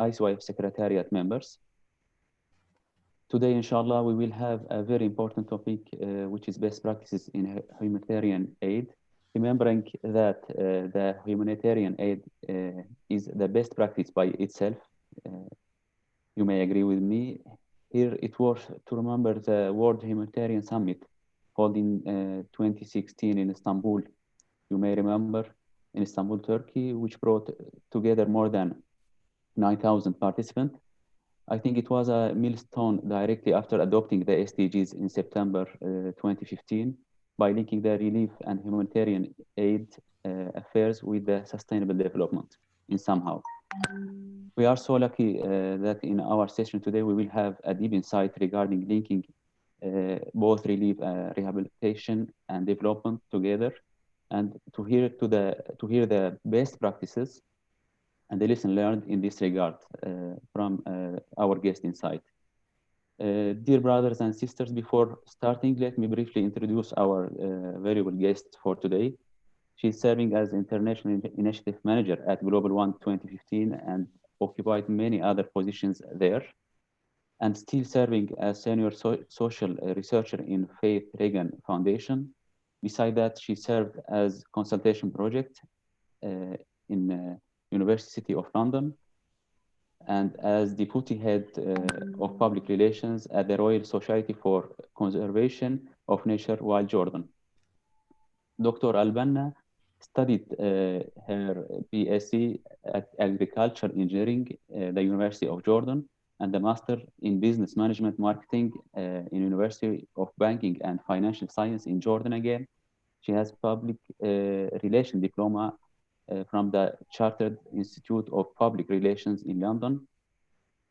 ICYF Secretariat members. Today, inshallah, we will have a very important topic, which is best practices in humanitarian aid. Remembering that the humanitarian aid is the best practice by itself. You may agree with me. Here, it's worth to remember the World Humanitarian Summit held in 2016 in Istanbul. You may remember in Istanbul, Turkey, which brought together more than 9,000 participants. I think it was a milestone directly after adopting the SDGs in September 2015 by linking the relief and humanitarian aid affairs with the sustainable development in somehow. We are so lucky that in our session today, we will have a deep insight regarding linking both relief, rehabilitation and development together, and to hear the best practices and the lesson learned in this regard from our guest inside. Dear brothers and sisters, before starting, let me briefly introduce our valuable guest for today. She's serving as International Initiative Manager at Global One 2015 and occupied many other positions there, and still serving as Senior Social Researcher in Faith Reagan Foundation. Beside that, she served as Consultation Project in University of London, and as Deputy Head of Public Relations at the Royal Society for Conservation of Nature Wild Jordan. Dr. Al-Banna studied her BSc at Agriculture Engineering at the University of Jordan and the Master in Business Management Marketing in University of Banking and Financial Science in Jordan again. She has Public Relation Diploma from the Chartered Institute of Public Relations in London.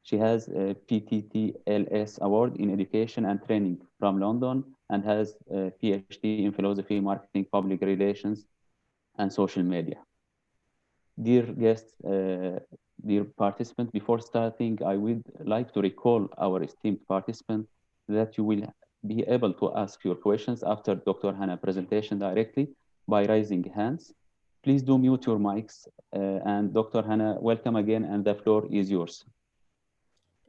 She has a PTTLS Award in Education and Training from London and has a PhD in Philosophy, Marketing, Public Relations, and Social Media. Dear guests, dear participants, before starting, I would like to recall our esteemed participants that you will be able to ask your questions after Dr. Hannah's presentation directly by raising hands. Please do mute your mics. And Dr. Hannah, welcome again, and the floor is yours.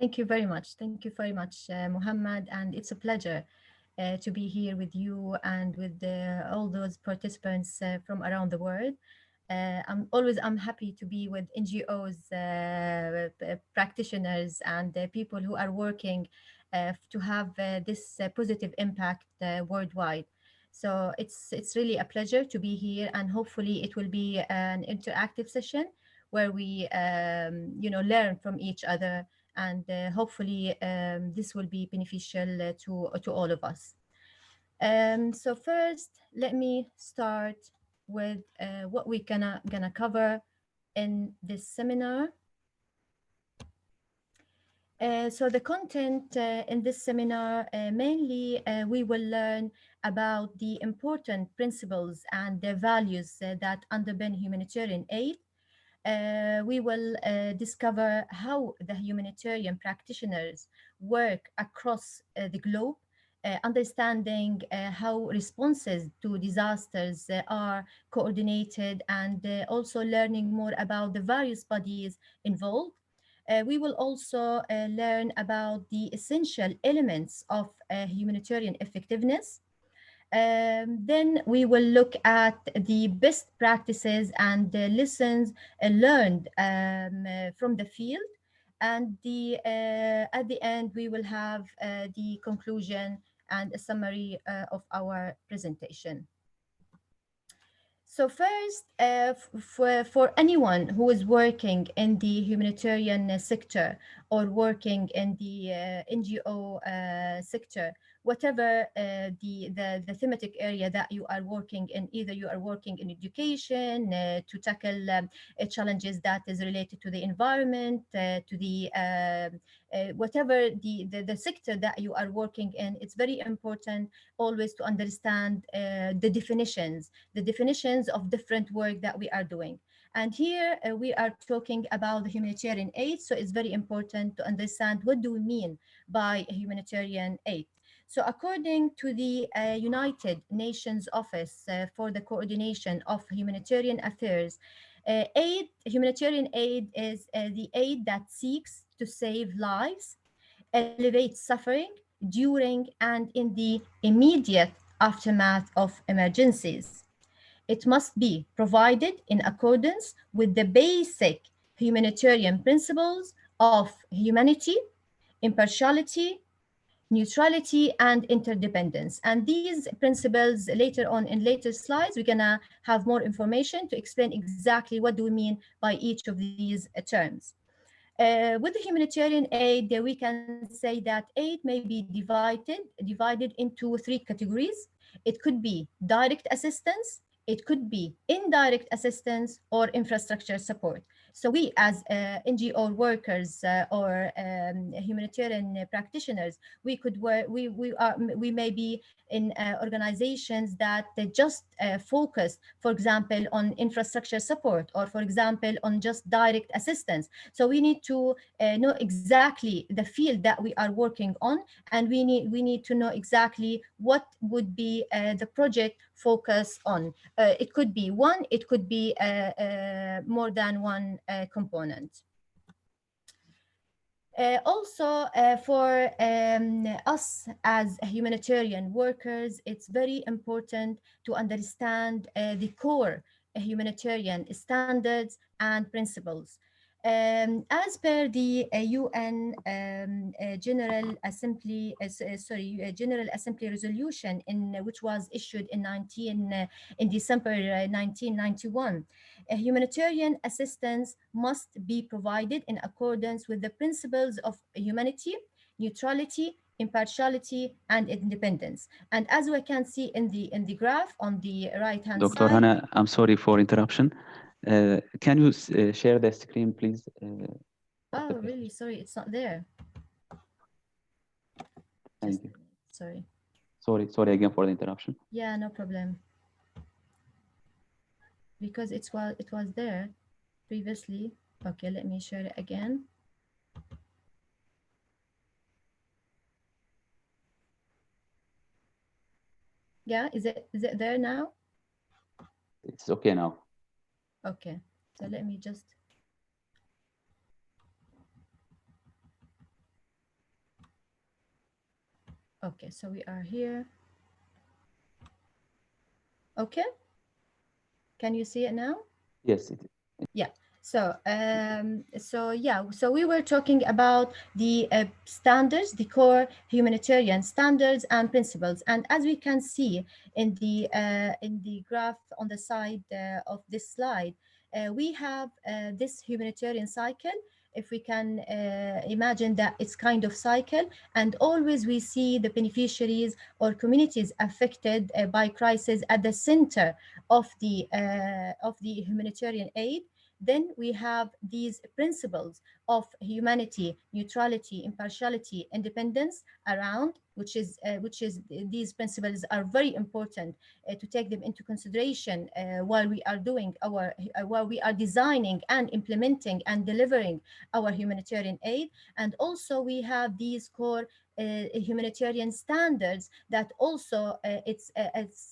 Thank you very much. Thank you very much, Muhammad. And it's a pleasure to be here with you and with all those participants from around the world. I'm happy to be with NGOs, practitioners, and people who are working to have this positive impact worldwide. So it's really a pleasure to be here, and hopefully it will be an interactive session where we learn from each other, and hopefully this will be beneficial to all of us. So first, let me start with what we're gonna cover in this seminar. So the content in this seminar, mainly we will learn about the important principles and the values that underpin humanitarian aid. We will discover how the humanitarian practitioners work across the globe, understanding how responses to disasters are coordinated, and also learning more about the various bodies involved. We will also learn about the essential elements of humanitarian effectiveness. Then we will look at the best practices and the lessons learned from the field. And at the end, we will have the conclusion and a summary of our presentation. So first, for anyone who is working in the humanitarian sector or working in the NGO sector, whatever the thematic area that you are working in, either you are working in education to tackle challenges that is related to the environment, to the whatever the sector that you are working in, it's very important always to understand the definitions of different work that we are doing. And here we are talking about the humanitarian aid, so it's very important to understand what do we mean by humanitarian aid. So according to the United Nations Office for the Coordination of Humanitarian Affairs, Humanitarian aid is the aid that seeks to save lives, alleviate suffering during and in the immediate aftermath of emergencies. It must be provided in accordance with the basic humanitarian principles of humanity, impartiality, neutrality, and interdependence. And these principles later on in later slides, we're gonna have more information to explain exactly what do we mean by each of these terms. With the humanitarian aid, we can say that aid may be divided into three categories. It could be direct assistance, it could be indirect assistance, or infrastructure support. So we, as NGO workers or humanitarian practitioners, we could work. We may be in organizations that they just focus, for example, on infrastructure support, or for example, on just direct assistance. So we need to know exactly the field that we are working on, and we need to know exactly what would be the project focus on. It could be one, it could be more than one component. Also, for us as humanitarian workers, it's very important to understand the core humanitarian standards and principles. As per the UN General Assembly resolution, which was issued in December 1991, humanitarian assistance must be provided in accordance with the principles of humanity, neutrality, impartiality, and independence. And as we can see in the graph on the right hand Dr. side. Hannah, I'm sorry for interruption. Can you share the screen, please? Oh, really? Sorry, it's not there. Thank you. Sorry. Sorry again for the interruption. Yeah, no problem. Because it was there previously. Okay, let me share it again. Yeah, is it there now? It's okay now. Okay, so let me just. Okay, so we are here. Okay, can you see it now? Yes. Yeah. So we were talking about the standards, the core humanitarian standards and principles. And as we can see in the graph on the side of this slide, we have this humanitarian cycle. If we can imagine that it's kind of cycle, and always we see the beneficiaries or communities affected by crisis at the center of the humanitarian aid. Then we have these principles of humanity, neutrality, impartiality, independence around, which is these principles are very important to take them into consideration while we are doing while we are designing and implementing and delivering our humanitarian aid. And also we have these core humanitarian standards that also it's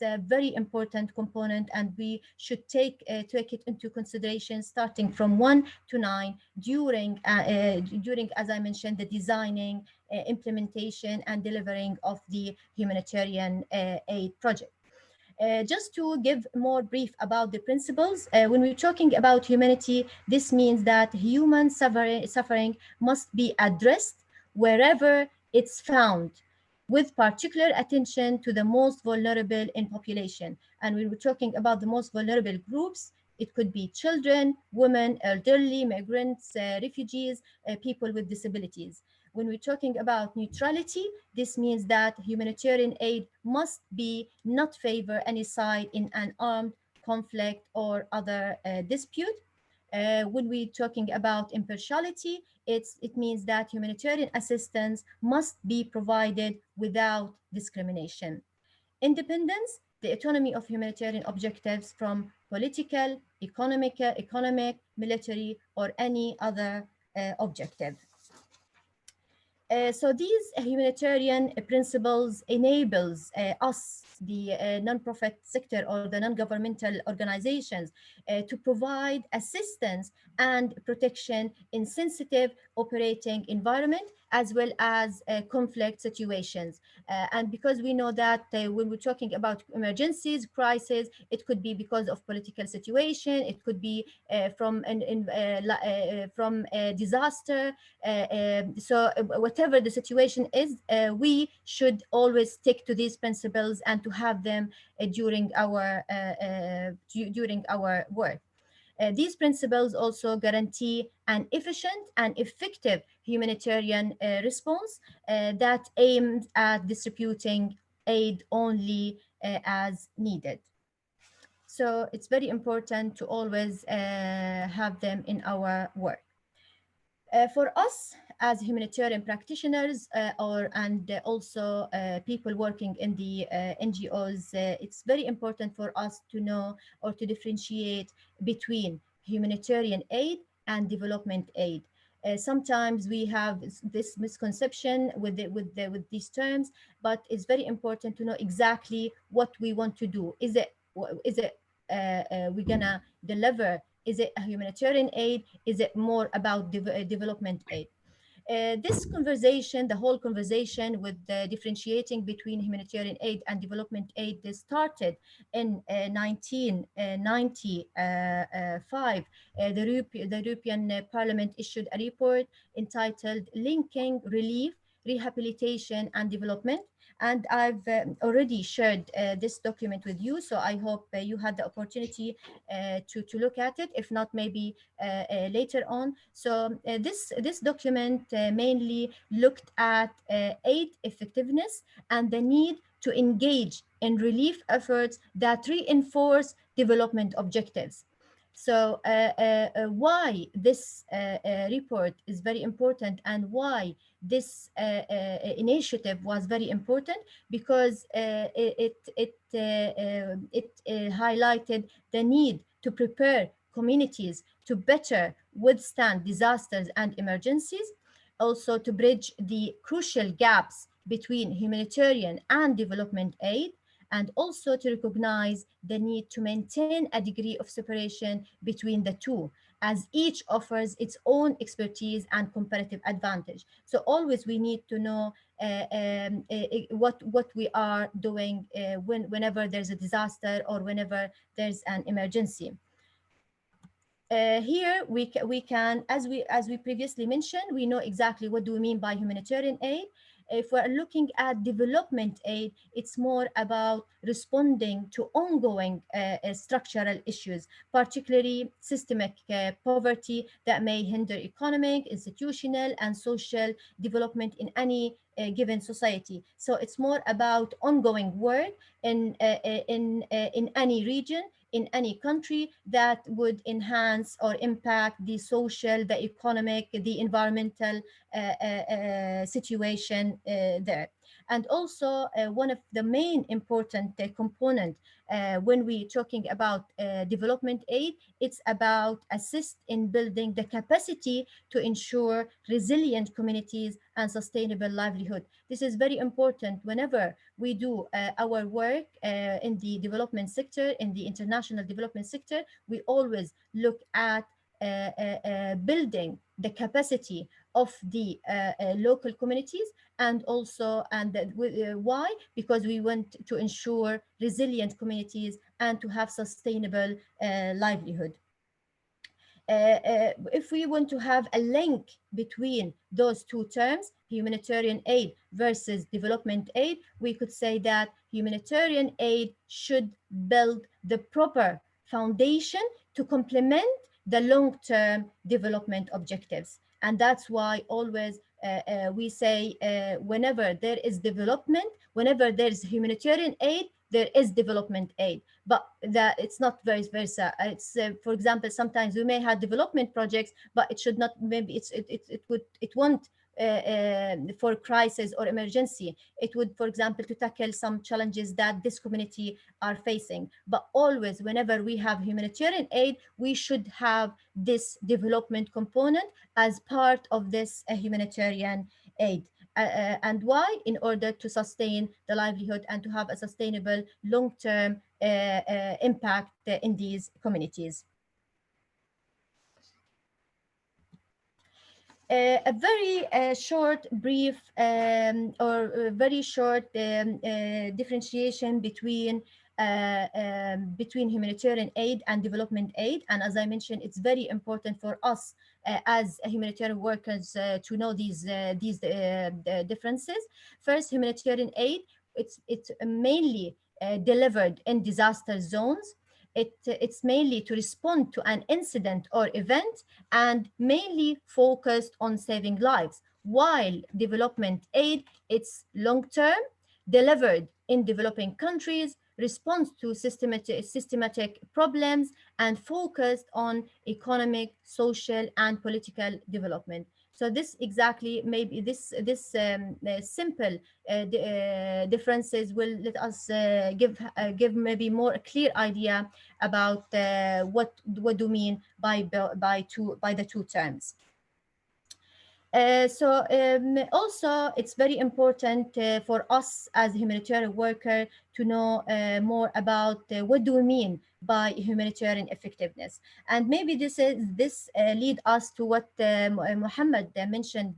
a very important component, and we should take it into consideration starting from 1 to 9 during, as I mentioned, the designing, implementation, and delivering of the humanitarian aid project. Just to give more brief about the principles, when we're talking about humanity, this means that human suffering must be addressed wherever it's found, with particular attention to the most vulnerable in population. And when we're talking about the most vulnerable groups, it could be children, women, elderly, migrants, refugees, people with disabilities. When we're talking about neutrality, this means that humanitarian aid must be not favor any side in an armed conflict or other dispute. When we're talking about impartiality, it means that humanitarian assistance must be provided without discrimination. Independence, the autonomy of humanitarian objectives from political, economic, military, or any other objective. So these humanitarian principles enables us, the non-profit sector or the non-governmental organizations, to provide assistance and protection in sensitive operating environment as well as conflict situations. And because we know that when we're talking about emergencies, crises, it could be because of political situation, it could be from a disaster, whatever the situation is, we should always stick to these principles and to have them during our work. These principles also guarantee an efficient and effective humanitarian response that aims at distributing aid only as needed. So it's very important to always have them in our work. For us as humanitarian practitioners and also people working in the NGOs, it's very important for us to know or to differentiate between humanitarian aid and development aid. Sometimes we have this misconception with these terms, but it's very important to know exactly what we want to do. Is it we're gonna deliver? Is it a humanitarian aid? Is it more about development aid? This conversation, the whole conversation with differentiating between humanitarian aid and development aid, they started in 1995. The European Parliament issued a report entitled Linking Relief, Rehabilitation and Development. And I've already shared this document with you, so I hope you had the opportunity to look at it. If not, maybe later on. So this document mainly looked at aid effectiveness and the need to engage in relief efforts that reinforce development objectives. So why this report is very important and why this initiative was very important, because it highlighted the need to prepare communities to better withstand disasters and emergencies, also to bridge the crucial gaps between humanitarian and development aid, and also to recognize the need to maintain a degree of separation between the two, as each offers its own expertise and comparative advantage. So always we need to know what we are doing whenever there's a disaster or whenever there's an emergency. Here we can, as we previously mentioned, we know exactly what do we mean by humanitarian aid. If we're looking at development aid, it's more about responding to ongoing structural issues, particularly systemic poverty that may hinder economic, institutional, and social development in any given society. So it's more about ongoing work in any region, in any country, that would enhance or impact the social, the economic, the environmental situation there. And also one of the main important component when we're talking about development aid, it's about assist in building the capacity to ensure resilient communities and sustainable livelihood. This is very important whenever we do our work in the development sector, in the international development sector. We always look at building the capacity of the local communities, and also why? Because we want to ensure resilient communities and to have sustainable livelihood. If we want to have a link between those two terms, humanitarian aid versus development aid, we could say that humanitarian aid should build the proper foundation to complement the long-term development objectives. And that's why always we say whenever there is development, whenever there is humanitarian aid, there is development aid, but that it's not vice versa. It's for example, sometimes we may have development projects, but it should not, maybe it won't for crisis or emergency. It would, for example, to tackle some challenges that this community are facing. But always whenever we have humanitarian aid, we should have this development component as part of this humanitarian aid. And why? In order to sustain the livelihood and to have a sustainable long-term impact in these communities. A very short, brief, or very short differentiation between humanitarian aid and development aid. And as I mentioned, it's very important for us as humanitarian workers to know these differences. First, humanitarian aid, it's mainly delivered in disaster zones. It's mainly to respond to an incident or event and mainly focused on saving lives, while development aid, it's long term, delivered in developing countries, responds to systematic problems, and focused on economic, social, and political development. So this exactly, maybe this simple differences will let us give maybe more a clear idea about what do mean by the two terms. Also, it's very important for us as a humanitarian worker to know more about what do we mean by humanitarian effectiveness. And maybe this lead us to what Muhammad mentioned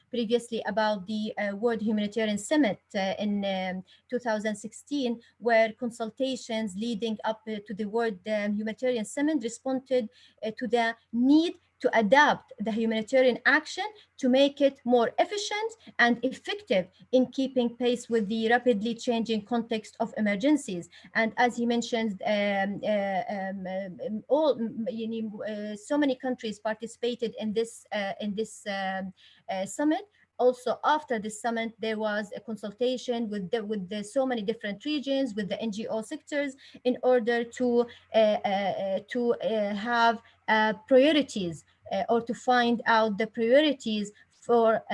previously about the World Humanitarian Summit in 2016, where consultations leading up to the World Humanitarian Summit responded to the need to adapt the humanitarian action to make it more efficient and effective in keeping pace with the rapidly changing context of emergencies. And as he mentioned, so many countries participated in this summit. Also, after this summit, there was a consultation with so many different regions, with the NGO sectors, in order to have priorities or to find out the priorities for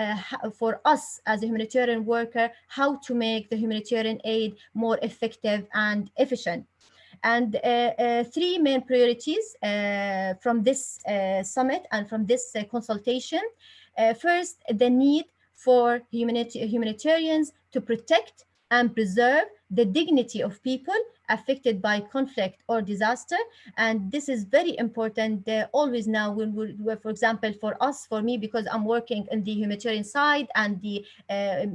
us as a humanitarian worker, how to make the humanitarian aid more effective and efficient. And three main priorities from this summit and from this consultation. First, the need for humanitarians to protect and preserve the dignity of people affected by conflict or disaster. And this is very important always now for example, for me, because I'm working in the humanitarian side and the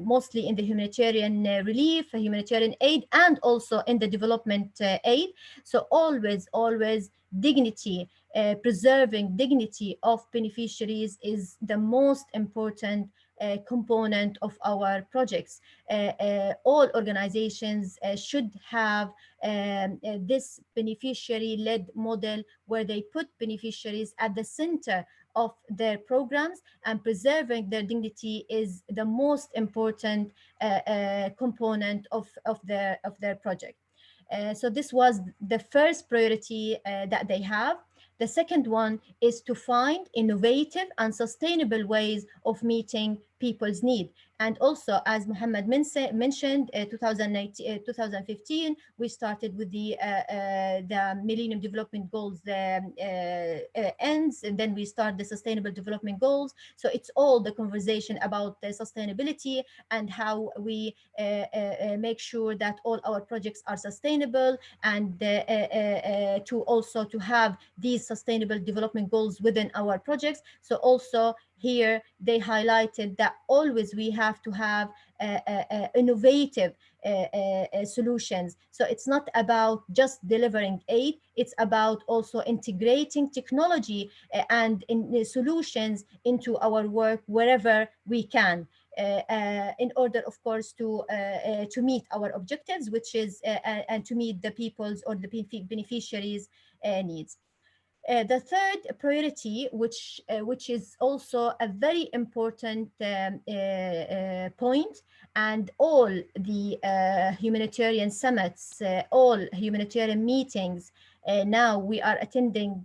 mostly in the humanitarian relief, humanitarian aid, and also in the development aid. So always dignity, preserving dignity of beneficiaries is the most important component of our projects. All organizations should have this beneficiary-led model where they put beneficiaries at the center of their programs, and preserving their dignity is the most important component of their project. So this was the first priority that they have. The second one is to find innovative and sustainable ways of meeting people's need. And also, as Muhammad mentioned, 2015, we started with the Millennium Development Goals ends, and then we start the Sustainable Development Goals. So it's all the conversation about the sustainability and how we make sure that all our projects are sustainable, and to also to have these sustainable development goals within our projects. So also here they highlighted that always we have to have innovative solutions. So it's not about just delivering aid, it's about also integrating technology and solutions into our work wherever we can. In order, of course, to meet our objectives, which is and to meet the people's or the beneficiaries' needs. The third priority, which is also a very important point, and all the humanitarian summits, all humanitarian meetings. Now we are attending,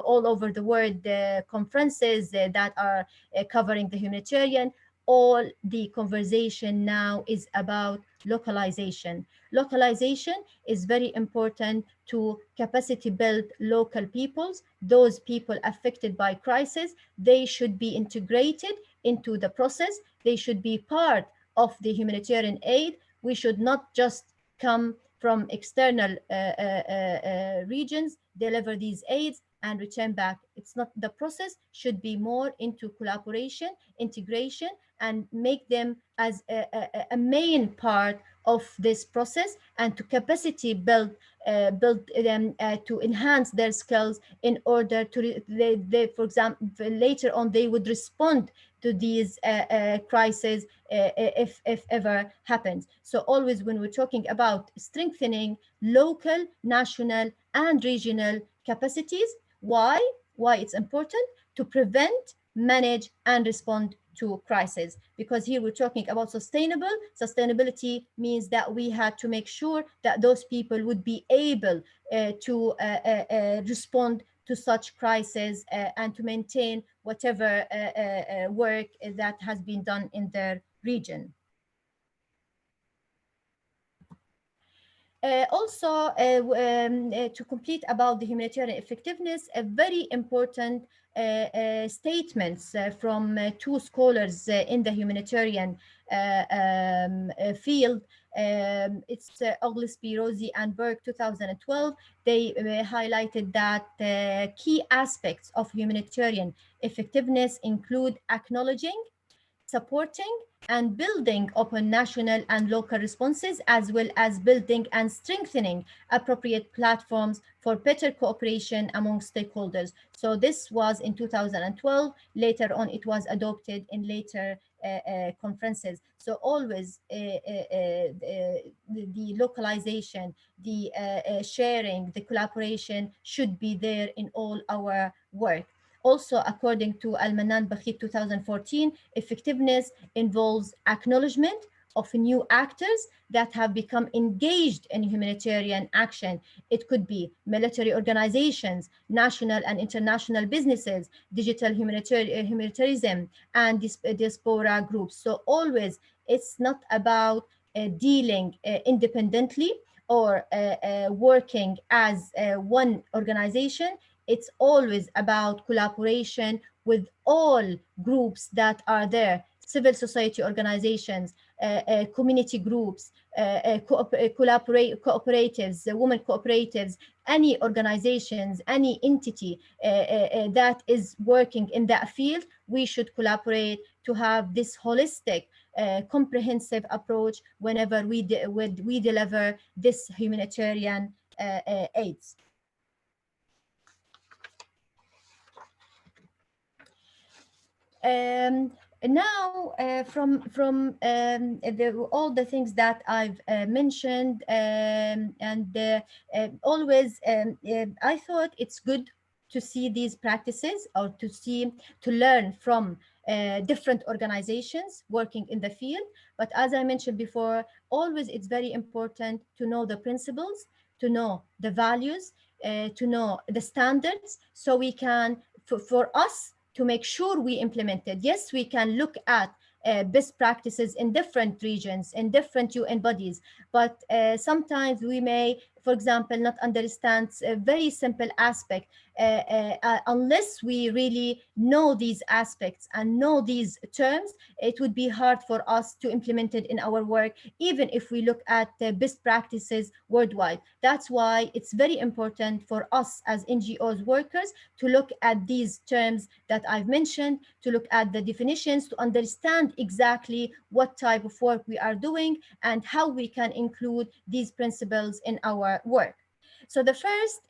all over the world conferences that are covering the humanitarian. All the conversation now is about localization. Localization is very important to capacity build local peoples. Those people affected by crisis, they should be integrated into the process. They should be part of the humanitarian aid. We should not just come from external regions, deliver these aids, and return back. It's not, the process should be more into collaboration, integration, and make them as a main part of this process, and to capacity build them to enhance their skills in order to for example later on they would respond to these crises if ever happens. So always when we're talking about strengthening local, national, and regional capacities, why? Why it's important to prevent, manage, and respond to crisis. Because here we're talking about sustainable. Sustainability means that we had to make sure that those people would be able to respond to such crises and to maintain whatever work that has been done in their region. To complete about the humanitarian effectiveness, a very important statements from two scholars in the humanitarian field. It's Oglesby, Rosie, and Berg, 2012. They highlighted that key aspects of humanitarian effectiveness include acknowledging, supporting, and building upon national and local responses, as well as building and strengthening appropriate platforms for better cooperation among stakeholders. So this was in 2012. Later on, it was adopted in later conferences. So always the localization, the sharing, the collaboration should be there in all our work. Also, according to Al-Manan Bakhit 2014, effectiveness involves acknowledgement of new actors that have become engaged in humanitarian action. It could be military organizations, national and international businesses, digital humanitarianism, and diaspora groups. So always, it's not about dealing independently or working as one organization. It's always about collaboration with all groups that are there: civil society organizations, community groups, cooperatives, women cooperatives, any organizations, any entity that is working in that field. We should collaborate to have this holistic, comprehensive approach whenever we deliver this humanitarian aids. Now, all the things that I've mentioned, and always, I thought it's good to see these practices, or to learn from different organizations working in the field. But as I mentioned before, always it's very important to know the principles, to know the values, to know the standards, so we can, for us to make sure we implement it. Yes, we can look at best practices in different regions, in different UN bodies, but sometimes we may, for example, not understand a very simple aspect unless we really know these aspects and know these terms. It would be hard for us to implement it in our work, even if we look at the best practices worldwide. That's why it's very important for us as NGOs workers to look at these terms that I've mentioned, to look at the definitions, to understand exactly what type of work we are doing and how we can include these principles in our work. So the first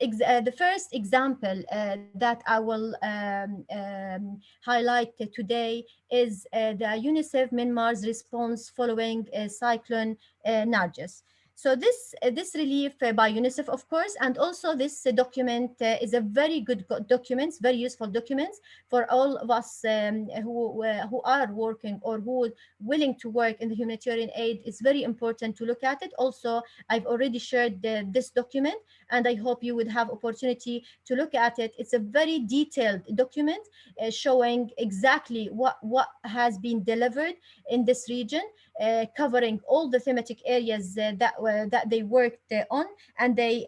example that I will highlight today is the UNICEF Myanmar's response following Cyclone Nargis. So this relief by UNICEF, of course, and also this document is a very good document, very useful document for all of us who are working or who willing to work in the humanitarian aid. It's very important to look at it. Also, I've already shared this document, and I hope you would have opportunity to look at it. It's a very detailed document showing exactly what has been delivered in this region, covering all the thematic areas that they worked on, and the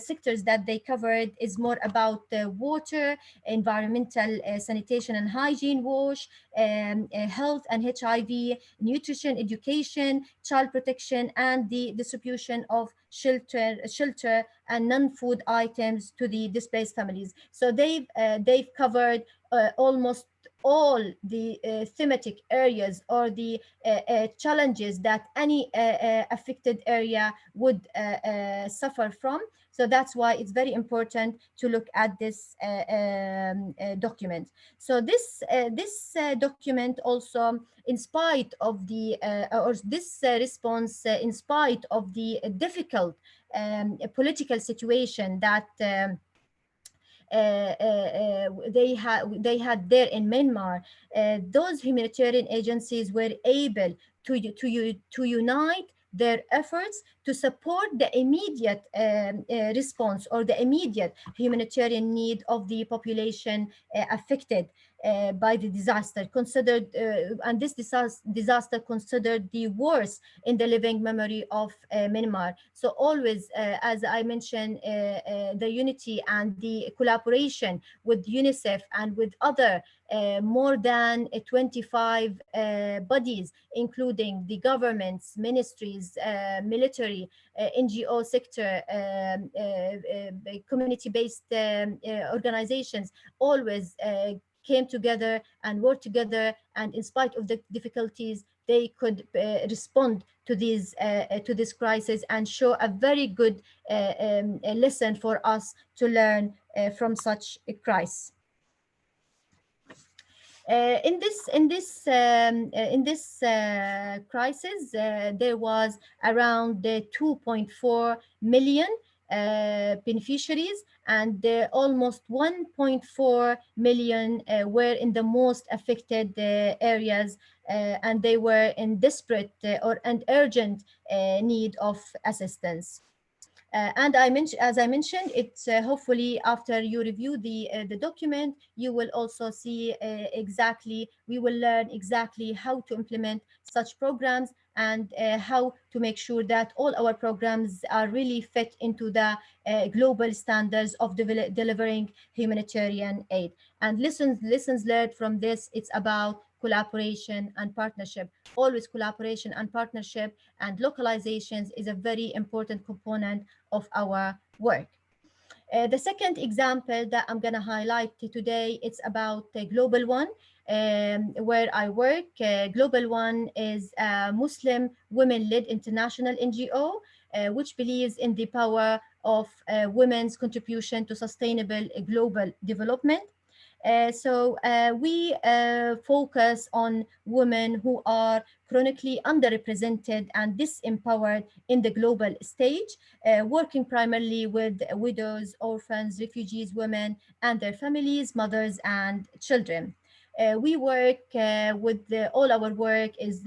sectors that they covered is more about water, environmental sanitation and hygiene, wash, health and HIV, nutrition, education, child protection, and the distribution of shelter and non-food items to the displaced families. So they've covered almost all the thematic areas or the challenges that any affected area would suffer from. So that's why it's very important to look at this document. So this document also, in spite of the or this response, in spite of the difficult political situation that they had there in Myanmar, those humanitarian agencies were able to unite their efforts to support the immediate response or the immediate humanitarian need of the population affected by the disaster, considered and this disaster considered the worst in the living memory of Myanmar. So always, as I mentioned, the unity and the collaboration with UNICEF and with other more than 25 bodies, including the governments, ministries, military, NGO sector, community-based organizations, always came together and worked together, and in spite of the difficulties, they could respond to this crisis and show a very good lesson for us to learn from such a crisis. In this crisis, there was around 2.4 million beneficiaries, and almost 1.4 million were in the most affected areas, and they were in desperate and urgent need of assistance. And as I mentioned, it's hopefully after you review the document, you will also see exactly, we will learn exactly how to implement such programs, and how to make sure that all our programs are really fit into the global standards of delivering humanitarian aid. And lessons learned from this, it's about collaboration and partnership. Always collaboration and partnership, and localizations is a very important component of our work. The second example that I'm going to highlight today, it's about Global One, where I work. Global One is a Muslim women-led international NGO, which believes in the power of women's contribution to sustainable global development. So we focus on women who are chronically underrepresented and disempowered in the global stage, working primarily with widows, orphans, refugees, women, and their families, mothers, and children. We work with all our work is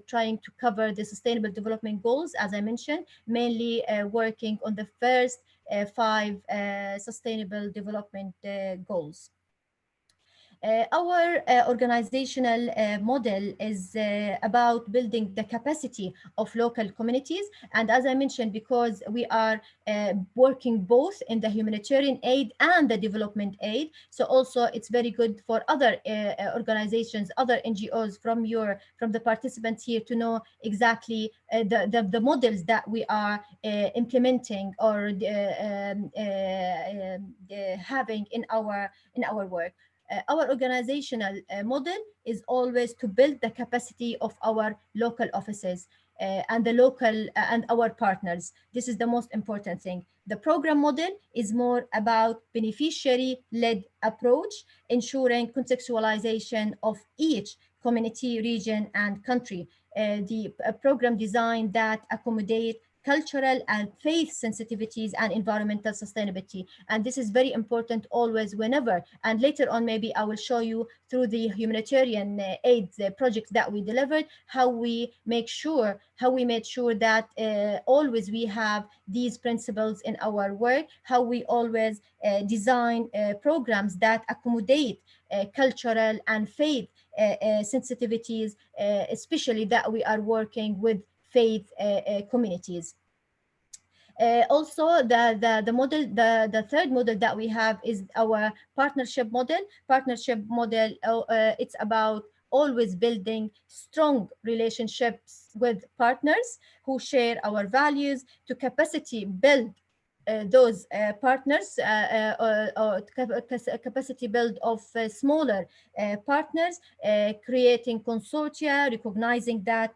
trying to cover the sustainable development goals, as I mentioned, mainly working on the first five sustainable development goals. Our organizational model is about building the capacity of local communities. And as I mentioned, because we are working both in the humanitarian aid and the development aid, so also it's very good for other organizations, other NGOs from the participants here to know exactly the models that we are implementing or having in our work. Our organizational model is always to build the capacity of our local offices and the local and our partners. This is the most important thing. The program model is more about beneficiary-led approach, ensuring contextualization of each community, region, and country. program design that accommodate cultural and faith sensitivities and environmental sustainability. And this is very important always, whenever. And later on, maybe I will show you through the humanitarian aid projects that we delivered, how we made sure that always we have these principles in our work, how we always design programs that accommodate cultural and faith sensitivities, especially that we are working with faith communities. Also, the third model that we have is our partnership model. Partnership model, it's about always building strong relationships with partners who share our values, to capacity build those partners, capacity build of smaller partners, creating consortia, recognizing that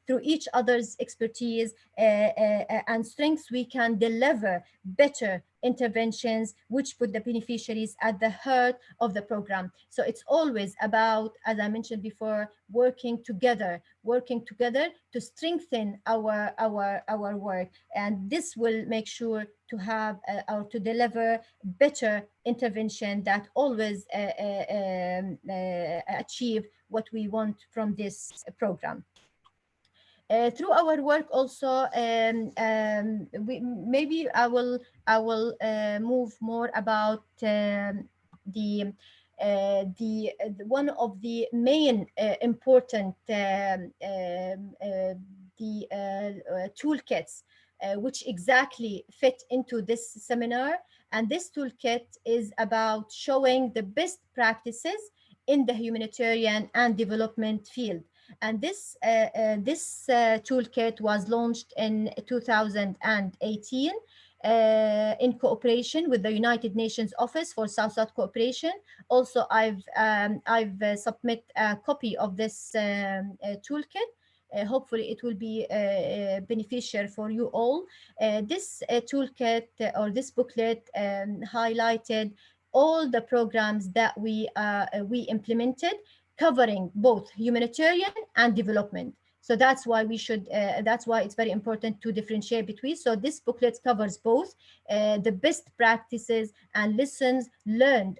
through each other's expertise and strengths, we can deliver better interventions which put the beneficiaries at the heart of the program. So it's always about, as I mentioned before, working together to strengthen our work, and this will make sure to have or to deliver better intervention that always achieve what we want from this program. Through our work also, maybe I will move more about one of the main important toolkits which exactly fit into this seminar. And this toolkit is about showing the best practices in the humanitarian and development field. And this toolkit was launched in 2018 in cooperation with the United Nations Office for South-South Cooperation. Also, I've submit a copy of this toolkit. Hopefully it will be beneficial for you all. This toolkit or this booklet highlighted all the programs that we implemented, covering both humanitarian and development. So that's why that's why it's very important to differentiate between. So this booklet covers both the best practices and lessons learned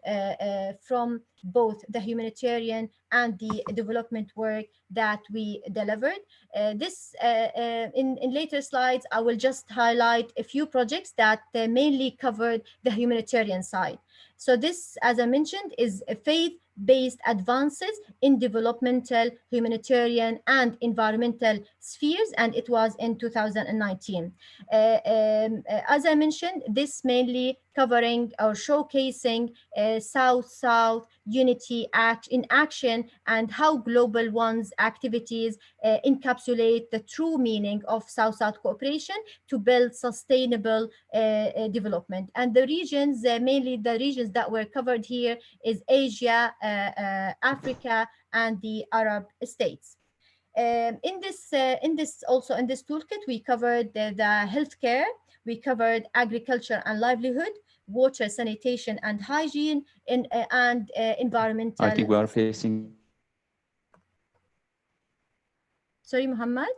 from both the humanitarian and the development work that we delivered. In later slides, I will just highlight a few projects that mainly covered the humanitarian side. So this, as I mentioned, is a faith-based advances in developmental, humanitarian, and environmental spheres, and it was in 2019. As I mentioned, this mainly covering or showcasing South-South unity in action, and how Global One's activities encapsulate the true meaning of South-South cooperation to build sustainable development. And the regions, mainly the regions that were covered here, is Asia, Africa, and the Arab states. In this toolkit, we covered the healthcare, we covered agriculture and livelihood, water, sanitation and hygiene, and environmental. I think we are facing. Sorry, Muhammad,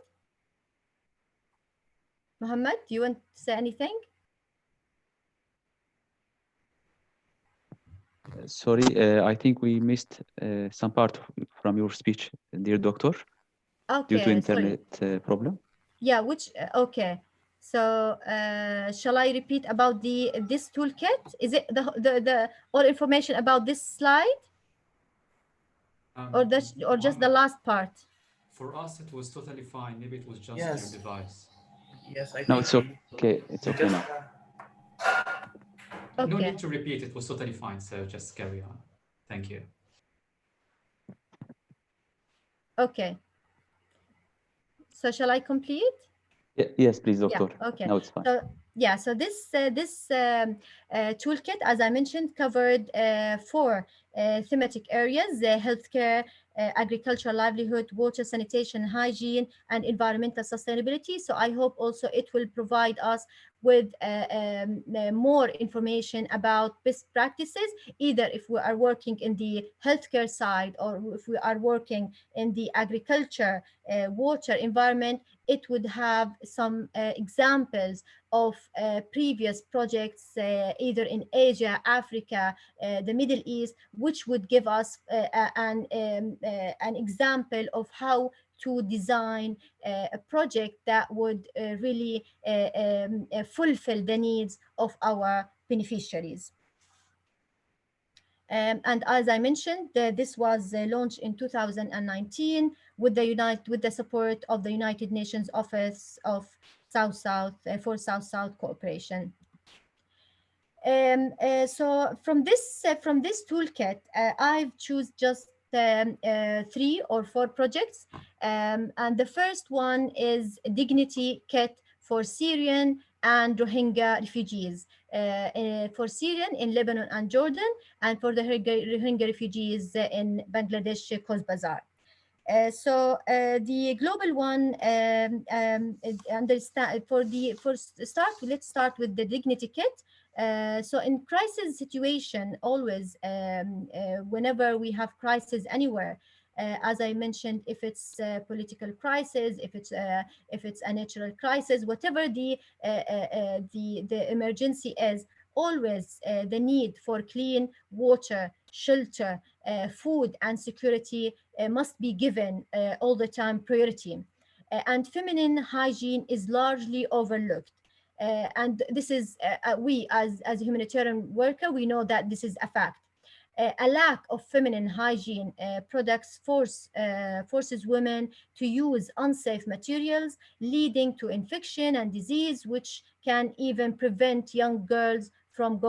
do you want to say anything? Sorry, I think we missed some part from your speech, dear doctor, due to Okay, sorry. internet problem. Yeah, okay. So shall I repeat about this toolkit? Is it the all information about this slide, or just the last part? For us, it was totally fine. Maybe it was just Yes. your device. Yes, I No, think it's okay. It's okay now. No Okay. need to repeat. It was totally fine. So just carry on. Thank you. Okay. So shall I complete? Yes, please, doctor. Yeah, okay. Now it's fine. So this toolkit, as I mentioned, covered four thematic areas: healthcare, agriculture, livelihood, water, sanitation, hygiene, and environmental sustainability. So I hope also it will provide us with more information about best practices, either if we are working in the healthcare side or if we are working in the agriculture, water, environment. It would have some examples of previous projects, either in Asia, Africa, the Middle East, which would give us an example of how to design a project that would really fulfill the needs of our beneficiaries. And as I mentioned, this was launched in 2019 with the support of the United Nations Office of South-South for South-South Cooperation. So from this toolkit, I've choose just 3 or 4 projects, and the first one is Dignity Kit for Syrian and Rohingya refugees, for Syrian in Lebanon and Jordan, and for the Rohingya refugees in Bangladesh, Cox's Bazar. The global one, understand for the first start. Let's start with the Dignity Kit. So in crisis situation, always, whenever we have crisis anywhere, as I mentioned, if it's a political crisis, if it's a natural crisis, whatever the emergency is, always the need for clean water, shelter, food, and security must be given all the time priority. And feminine hygiene is largely overlooked. And this is, we as a humanitarian worker, we know that this is a fact. A lack of feminine hygiene products forces women to use unsafe materials, leading to infection and disease, which can even prevent young girls from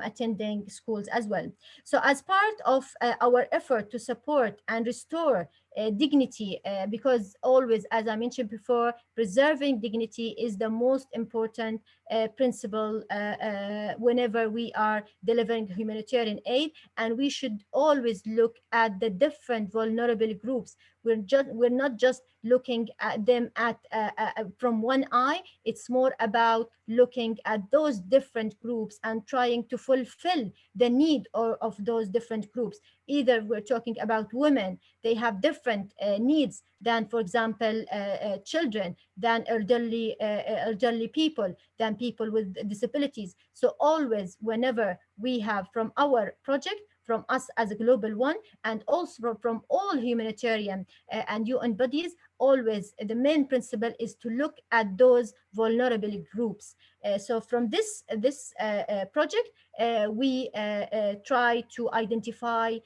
attending schools as well. So as part of our effort to support and restore dignity, because always, as I mentioned before, preserving dignity is the most important principle whenever we are delivering humanitarian aid, and we should always look at the different vulnerable groups. We're not just looking at them from one eye. It's more about looking at those different groups and trying to fulfill the need of those different groups. Either we're talking about women, they have different needs than, for example, children, than elderly people, than people with disabilities. So always, whenever we have from our project, from us as a global one, and also from all humanitarian and UN bodies, always the main principle is to look at those vulnerable groups. So from this project, we try to identify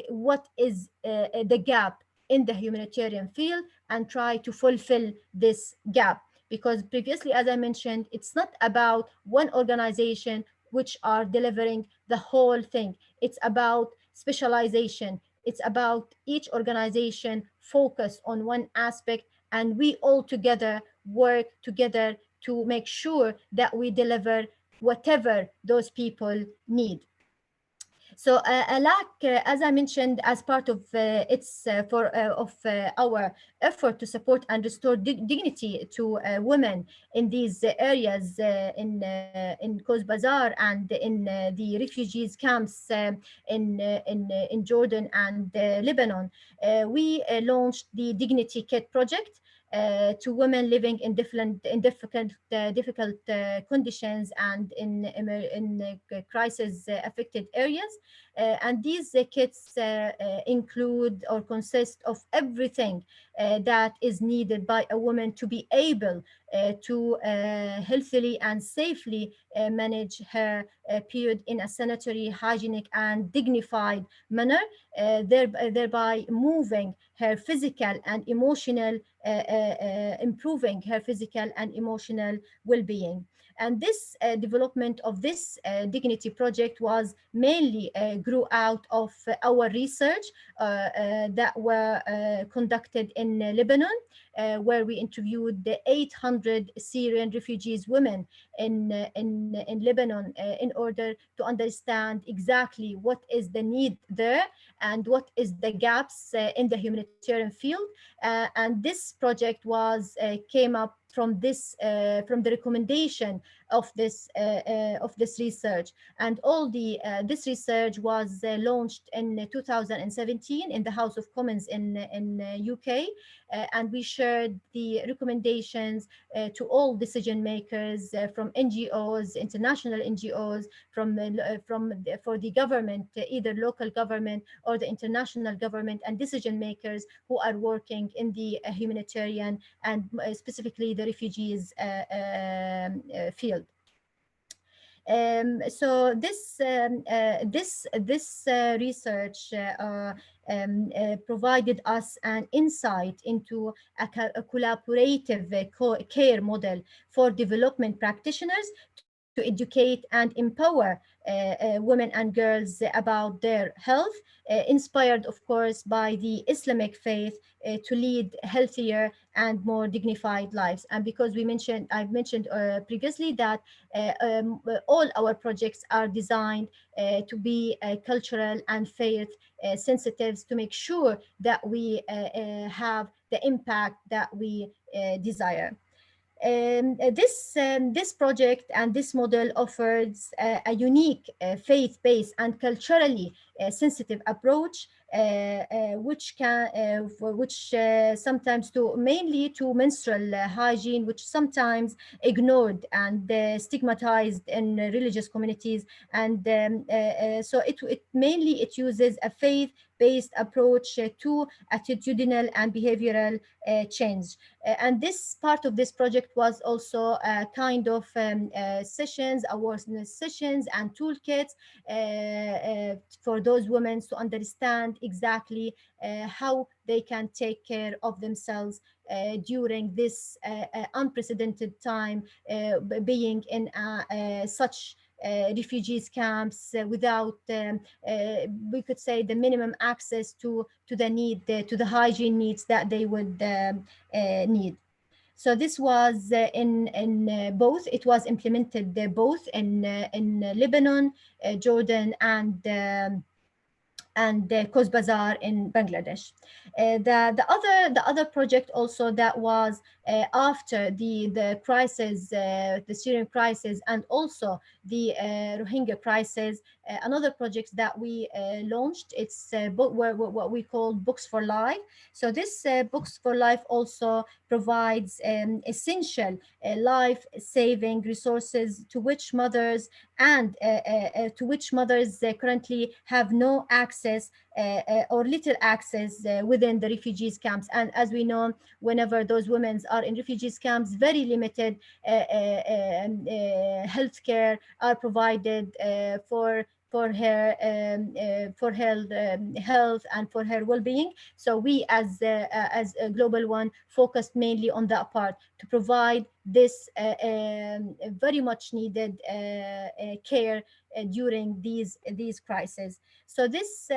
what is the gap in the humanitarian field and try to fulfill this gap. Because previously, as I mentioned, it's not about one organization which are delivering the whole thing. It's about specialization. It's about each organization focus on one aspect, and we all together work together to make sure that we deliver whatever those people need. So ALAC, as I mentioned, as part of our effort to support and restore dignity to women in these areas, in Cox's Bazar and in the refugees camps in Jordan and Lebanon, we launched the Dignity Kit project. To women living in difficult conditions and in crisis affected areas. And these kits include or consist of everything that is needed by a woman to be able to healthily and safely manage her period in a sanitary, hygienic, and dignified manner, thereby moving her physical and emotional, improving her physical and emotional well-being. And this development of this dignity project was mainly grew out of our research that were conducted in Lebanon, where we interviewed the 800 Syrian refugees women in Lebanon in order to understand exactly what is the need there and what is the gaps in the humanitarian field. And this project was came up from the recommendation of this research. And all the this research was launched in 2017 in the House of Commons in UK, and we shared the recommendations to all decision makers from NGOs, international NGOs, for the government, either local government or the international government, and decision makers who are working in the humanitarian and specifically the refugees field. So this research provided us an insight into a collaborative care model for development practitioners to educate and empower women and girls about their health, inspired, of course, by the Islamic faith to lead healthier and more dignified lives. And because I've mentioned previously that all our projects are designed to be cultural and faith sensitive, to make sure that we have the impact that we desire. This project and this model offers a unique faith-based and culturally sensitive approach, which sometimes to mainly to menstrual hygiene, which sometimes ignored and stigmatized in religious communities. And so it mainly it uses a faith-based approach to attitudinal and behavioral change. And this part of this project was also a kind of sessions, awareness sessions and toolkits for those women to understand exactly how they can take care of themselves during this unprecedented time, being in such refugees camps without we could say the minimum access to the need to the hygiene needs that they would need. So this was in both. It was implemented both in Lebanon, Jordan, and Coast Bazar in Bangladesh. The other project also that was after the crisis, the Syrian crisis, and also the Rohingya crisis. Another project that we launched, it's what we call Books for Life. So this Books for Life also provides essential life-saving resources to which mothers currently have no access or little access within the refugees camps. And as we know, whenever those women are in refugees camps, very limited healthcare are provided for her health and for her well-being. So we as a global one focused mainly on that part to provide this very much needed care during these crises. So this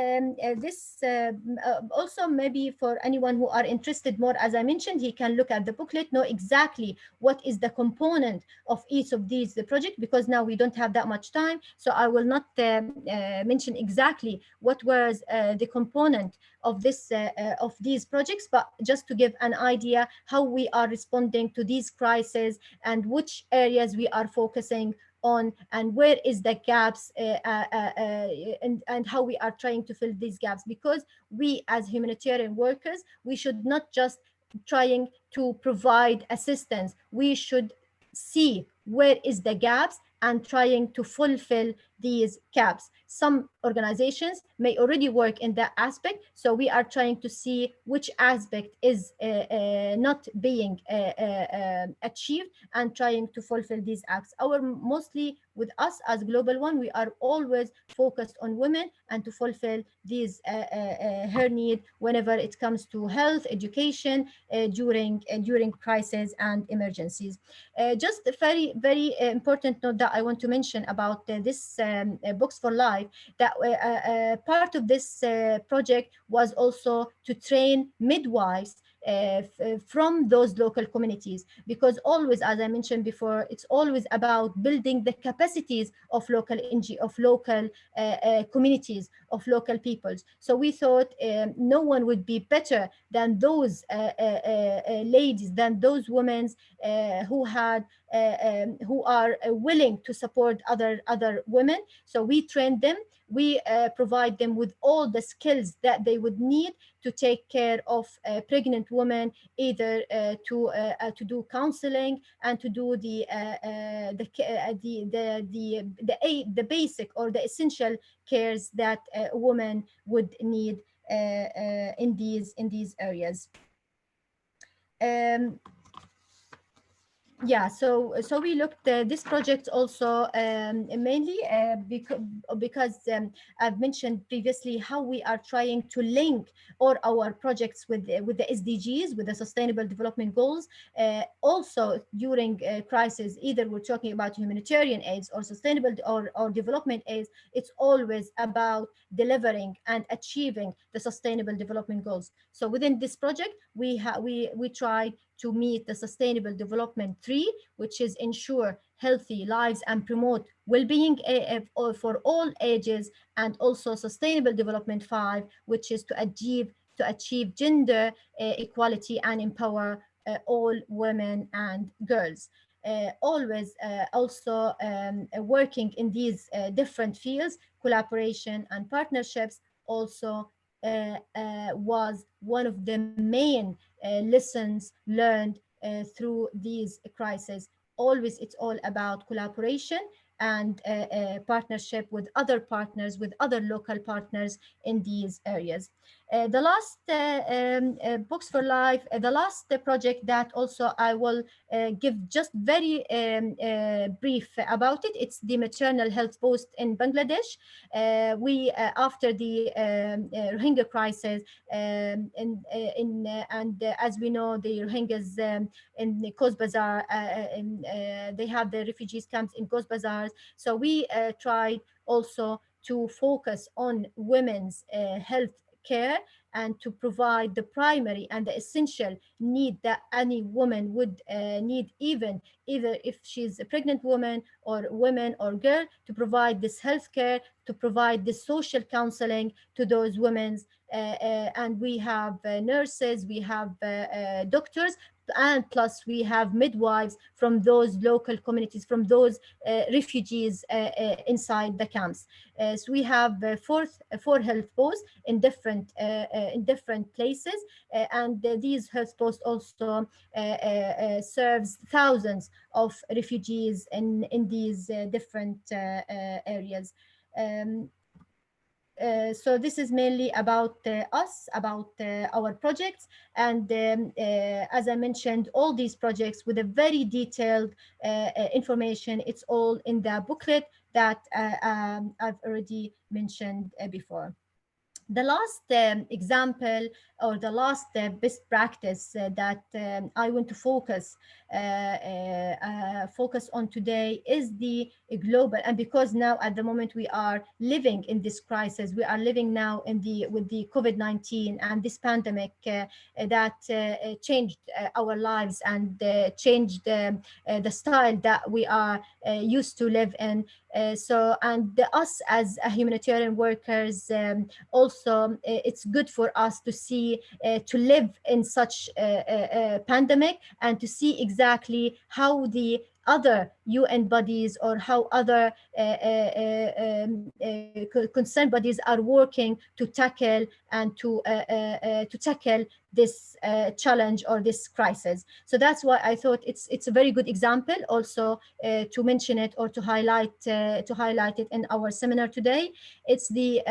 also maybe for anyone who are interested more, as I mentioned, he can look at the booklet, know exactly what is the component of each of these project, because now we don't have that much time. So I will not mention exactly what was the component of these projects, but just to give an idea how we are responding to these crises and which areas we are focusing on and where is the gaps and how we are trying to fill these gaps. Because we as humanitarian workers, we should not just trying to provide assistance, we should see where is the gaps and trying to fulfill these gaps. Some organizations may already work in that aspect, so we are trying to see which aspect is not being achieved and trying to fulfill these acts. Our mostly with us as Global One, we are always focused on women and to fulfill these her need whenever it comes to health, education, during crises and emergencies. Just a very important note that I want to mention about this Books for Life, that part of this project was also to train midwives from those local communities, because always, as I mentioned before, it's always about building the capacities of local of local communities, of local peoples. So we thought no one would be better than those ladies, than those women who had who are willing to support other women. So we train them, we provide them with all the skills that they would need to take care of pregnant women, either to do counseling and to do the basic or the essential cares that a woman would need in these areas. Um, yeah, so we looked this project also mainly because I've mentioned previously how we are trying to link all our projects with the SDGs, with the Sustainable Development Goals. Also during crisis, either we're talking about humanitarian aids or sustainable or development aids, it's always about delivering and achieving the Sustainable Development Goals. So within this project, we tried to meet the Sustainable Development 3, which is ensure healthy lives and promote well-being for all ages, and also Sustainable Development 5, which is to achieve gender equality and empower all women and girls. Always also working in these different fields, collaboration and partnerships also was one of the main lessons learned through these crises. Always, it's all about collaboration and partnership with other partners, with other local partners in these areas. The last Books for Life, the last project that also I will give just very brief about it. It's the maternal health post in Bangladesh. We After the Rohingya crisis, and as we know, the Rohingyas in the Coast Bazar, they have the refugees camps in Coast Bazars. So we tried also to focus on women's health care and to provide the primary and the essential need that any woman would need, even either if she's a pregnant woman or girl, to provide this health care, to provide this social counseling to those women. And we have nurses, we have doctors, and plus we have midwives from those local communities, from those refugees inside the camps. So we have four health posts in different places, and these health posts also serves thousands of refugees in these different areas. Um, so this is mainly about us, about our projects, and as I mentioned, all these projects with a very detailed information. It's all in the booklet that I've already mentioned before. The last example, or the last best practice that I want to focus on today is the global. And because now at the moment we are living in this crisis, we are living now with the COVID-19 and this pandemic that changed our lives and changed the style that we are used to live in. And us as humanitarian workers, also it's good for us to see to live in such a pandemic, and to see exactly how the other UN bodies or how other concerned bodies are working to tackle this challenge or this crisis. So that's why I thought it's a very good example also to mention it, or to highlight it in our seminar today. It's the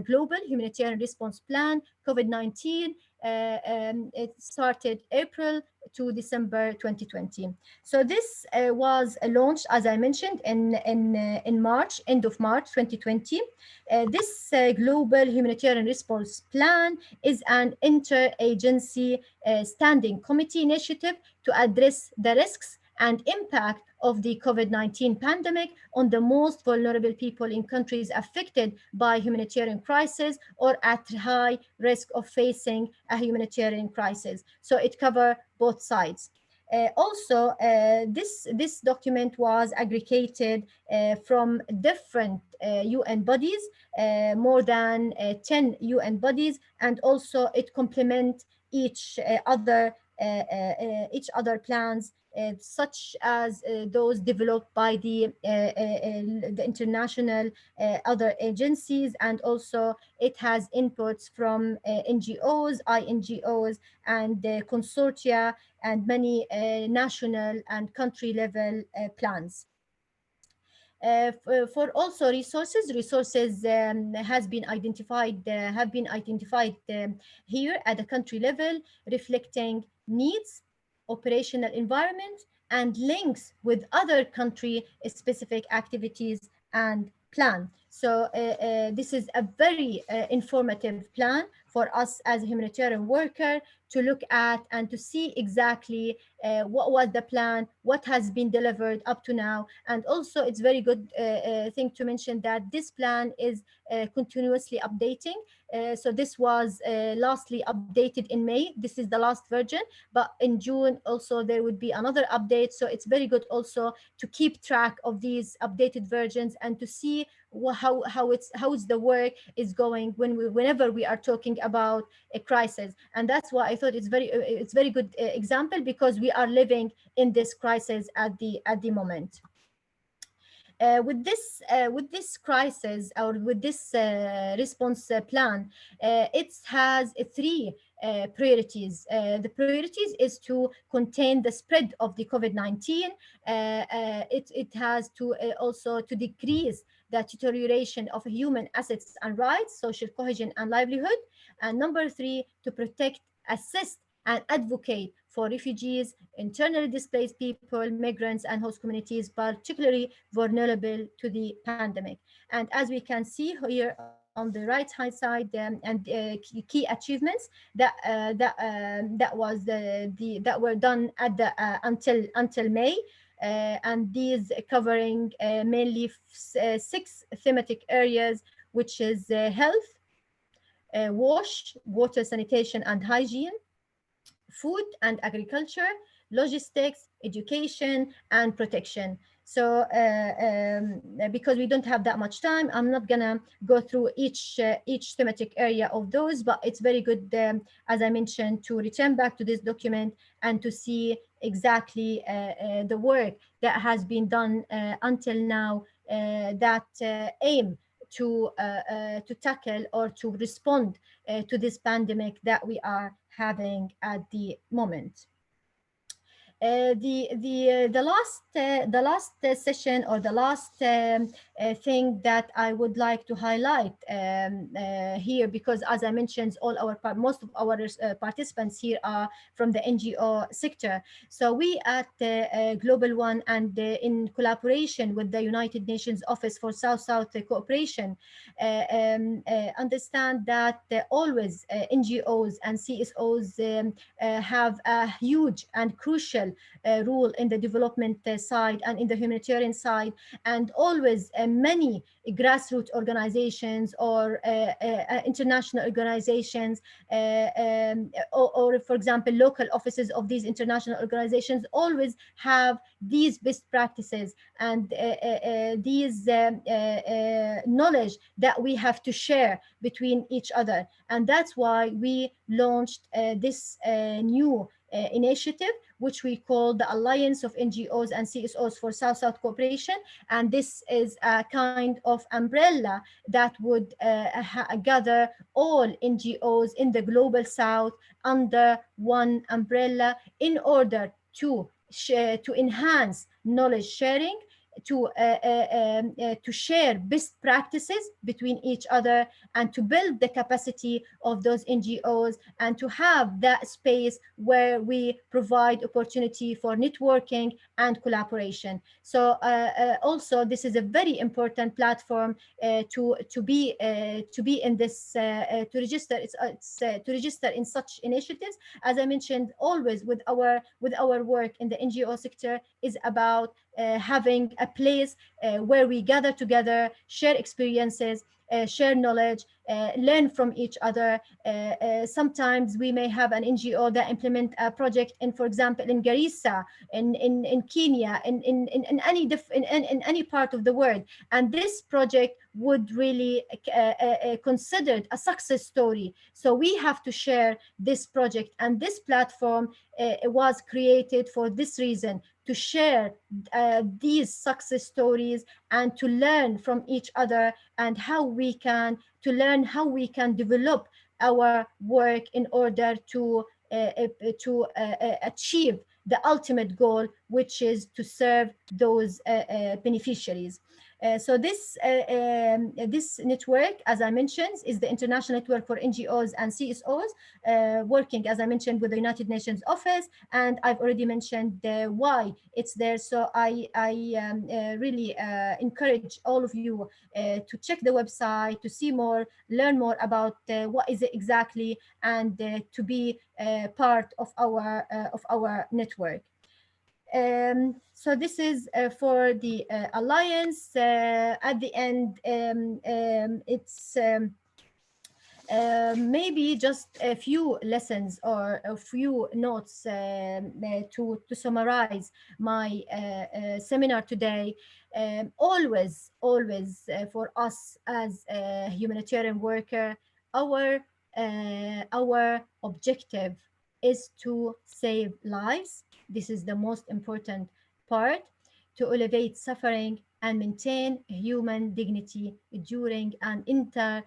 Global Humanitarian Response Plan COVID-19. It started April to December 2020. So this was launched, as I mentioned, in March, end of March 2020. This Global Humanitarian Response Plan is an interagency standing committee initiative to address the risks and impact of the COVID-19 pandemic on the most vulnerable people in countries affected by humanitarian crisis or at high risk of facing a humanitarian crisis. So it covers both sides. This document was aggregated from different UN bodies, more than 10 UN bodies, and also it complements each other plans, such as those developed by the international other agencies, and also it has inputs from NGOs, INGOs, and consortia, and many national and country level plans. For also resources has been identified have been identified here at the country level, reflecting needs, operational environment, and links with other country specific activities and plan. So this is a very informative plan for us as a humanitarian worker to look at and to see exactly what was the plan, what has been delivered up to now. And also it's very good thing to mention that this plan is continuously updating. So this was lastly updated in May. This is the last version, but in June also there would be another update. So it's very good also to keep track of these updated versions and to see how is the work is going whenever we are talking about a crisis. And that's why I thought it's very good example, because we are living in this crisis at the moment. With this crisis, or with this response plan, it has three priorities. The priorities is to contain the spread of the COVID-19. It has to also to decrease the deterioration of human assets and rights, social cohesion and livelihood. And number three, to protect, assist, and advocate for refugees, internally displaced people, migrants, and host communities, particularly vulnerable to the pandemic. And as we can see here on the right hand side, key achievements that was that were done at the until May. And these covering mainly six thematic areas, which is health, water, sanitation, and hygiene, food and agriculture, logistics, education, and protection. So, because we don't have that much time, I'm not gonna go through each thematic area of those, but it's very good, as I mentioned, to return back to this document and to see exactly the work that has been done until now that aim to tackle or to respond to this pandemic that we are having at the moment. The last session, or the last thing that I would like to highlight here, because as I mentioned, most of our participants here are from the NGO sector. So we at Global One, and in collaboration with the United Nations Office for South-South Cooperation, understand that always NGOs and CSOs have a huge and crucial role in the development side and in the humanitarian side. And always many grassroots organizations or international organizations, or for example local offices of these international organizations, always have these best practices and these knowledge that we have to share between each other. And that's why we launched this new initiative, which we call the Alliance of NGOs and CSOs for South-South Cooperation. And this is a kind of umbrella that would gather all NGOs in the Global South under one umbrella, in order to enhance knowledge sharing, to share best practices between each other, and to build the capacity of those NGOs, and to have that space where we provide opportunity for networking and collaboration. So also this is a very important platform to be in this to register. It's to register in such initiatives. As I mentioned, always with our work in the NGO sector is about having a place where we gather together, share experiences, share knowledge, learn from each other. Sometimes we may have an NGO that implement a project in, for example, in Garissa, in Kenya, in any in any part of the world, and this project would really considered a success story. So we have to share this project, and this platform was created for this reason, to share these success stories and to learn from each other, and how we can to learn how we can develop our work in order to achieve the ultimate goal, which is to serve those beneficiaries. So this network, as I mentioned, is the International Network for NGOs and CSOs, working, as I mentioned, with the United Nations Office, and I've already mentioned why it's there. So I really encourage all of you to check the website, to see more, learn more about what is it exactly, and to be part of our network. So this is for the alliance. At the end, it's maybe just a few lessons or a few notes to summarize my seminar today. Always for us as a humanitarian worker, our our objective is to save lives. This is the most important part, to alleviate suffering and maintain human dignity during and in the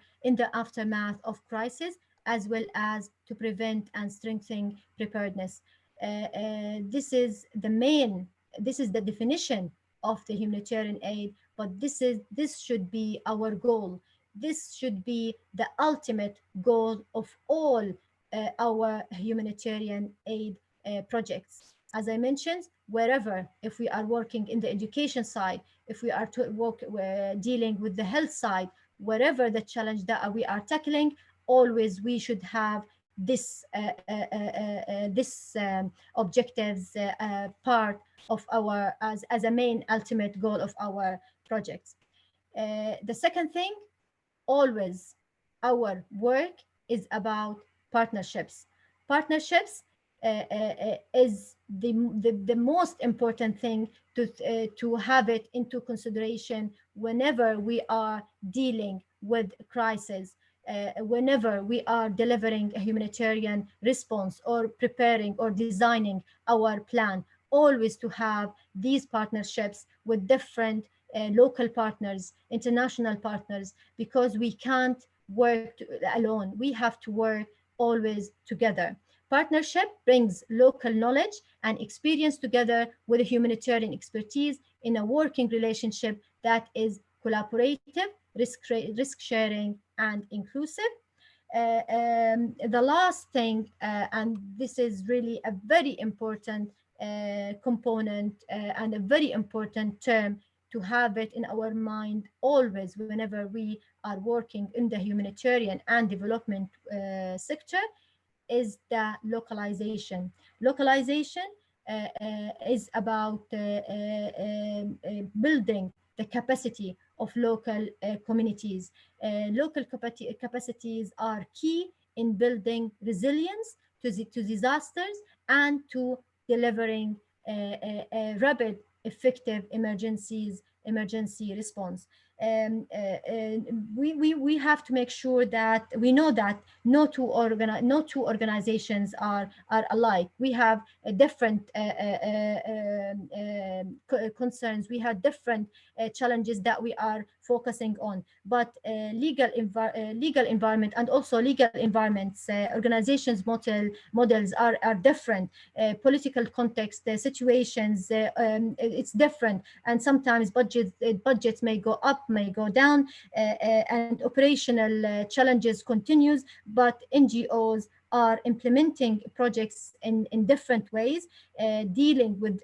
aftermath of crisis, as well as to prevent and strengthen preparedness. This is the definition of the humanitarian aid, but this should be our goal. This should be the ultimate goal of all our humanitarian aid projects. As I mentioned, wherever, if we are working in the education side, if we are dealing with the health side, wherever the challenge that we are tackling, always we should have this objectives part of our as a main ultimate goal of our projects. The second thing, always our work is about partnerships. Partnerships is the most important thing to have it into consideration whenever we are dealing with crisis, whenever we are delivering a humanitarian response or preparing or designing our plan. Always to have these partnerships with different local partners, international partners, because we can't work alone. We have to work always together. Partnership brings local knowledge and experience together with a humanitarian expertise in a working relationship that is collaborative, risk sharing, and inclusive. The last thing, and this is really a very important component and a very important term to have it in our mind always whenever we are working in the humanitarian and development sector, is the localization. Localization is about building the capacity of local communities. Local capacities are key in building resilience to disasters and to delivering rapid, effective emergency response. We have to make sure that we know that no two organizations are alike. We have different concerns. We have different challenges that we are focusing on. But legal environment and also legal environments, organizations models are different. Political context, situations, it's different, and sometimes budgets may go up, may go down, and operational challenges continues. But NGOs are implementing projects in different ways, dealing with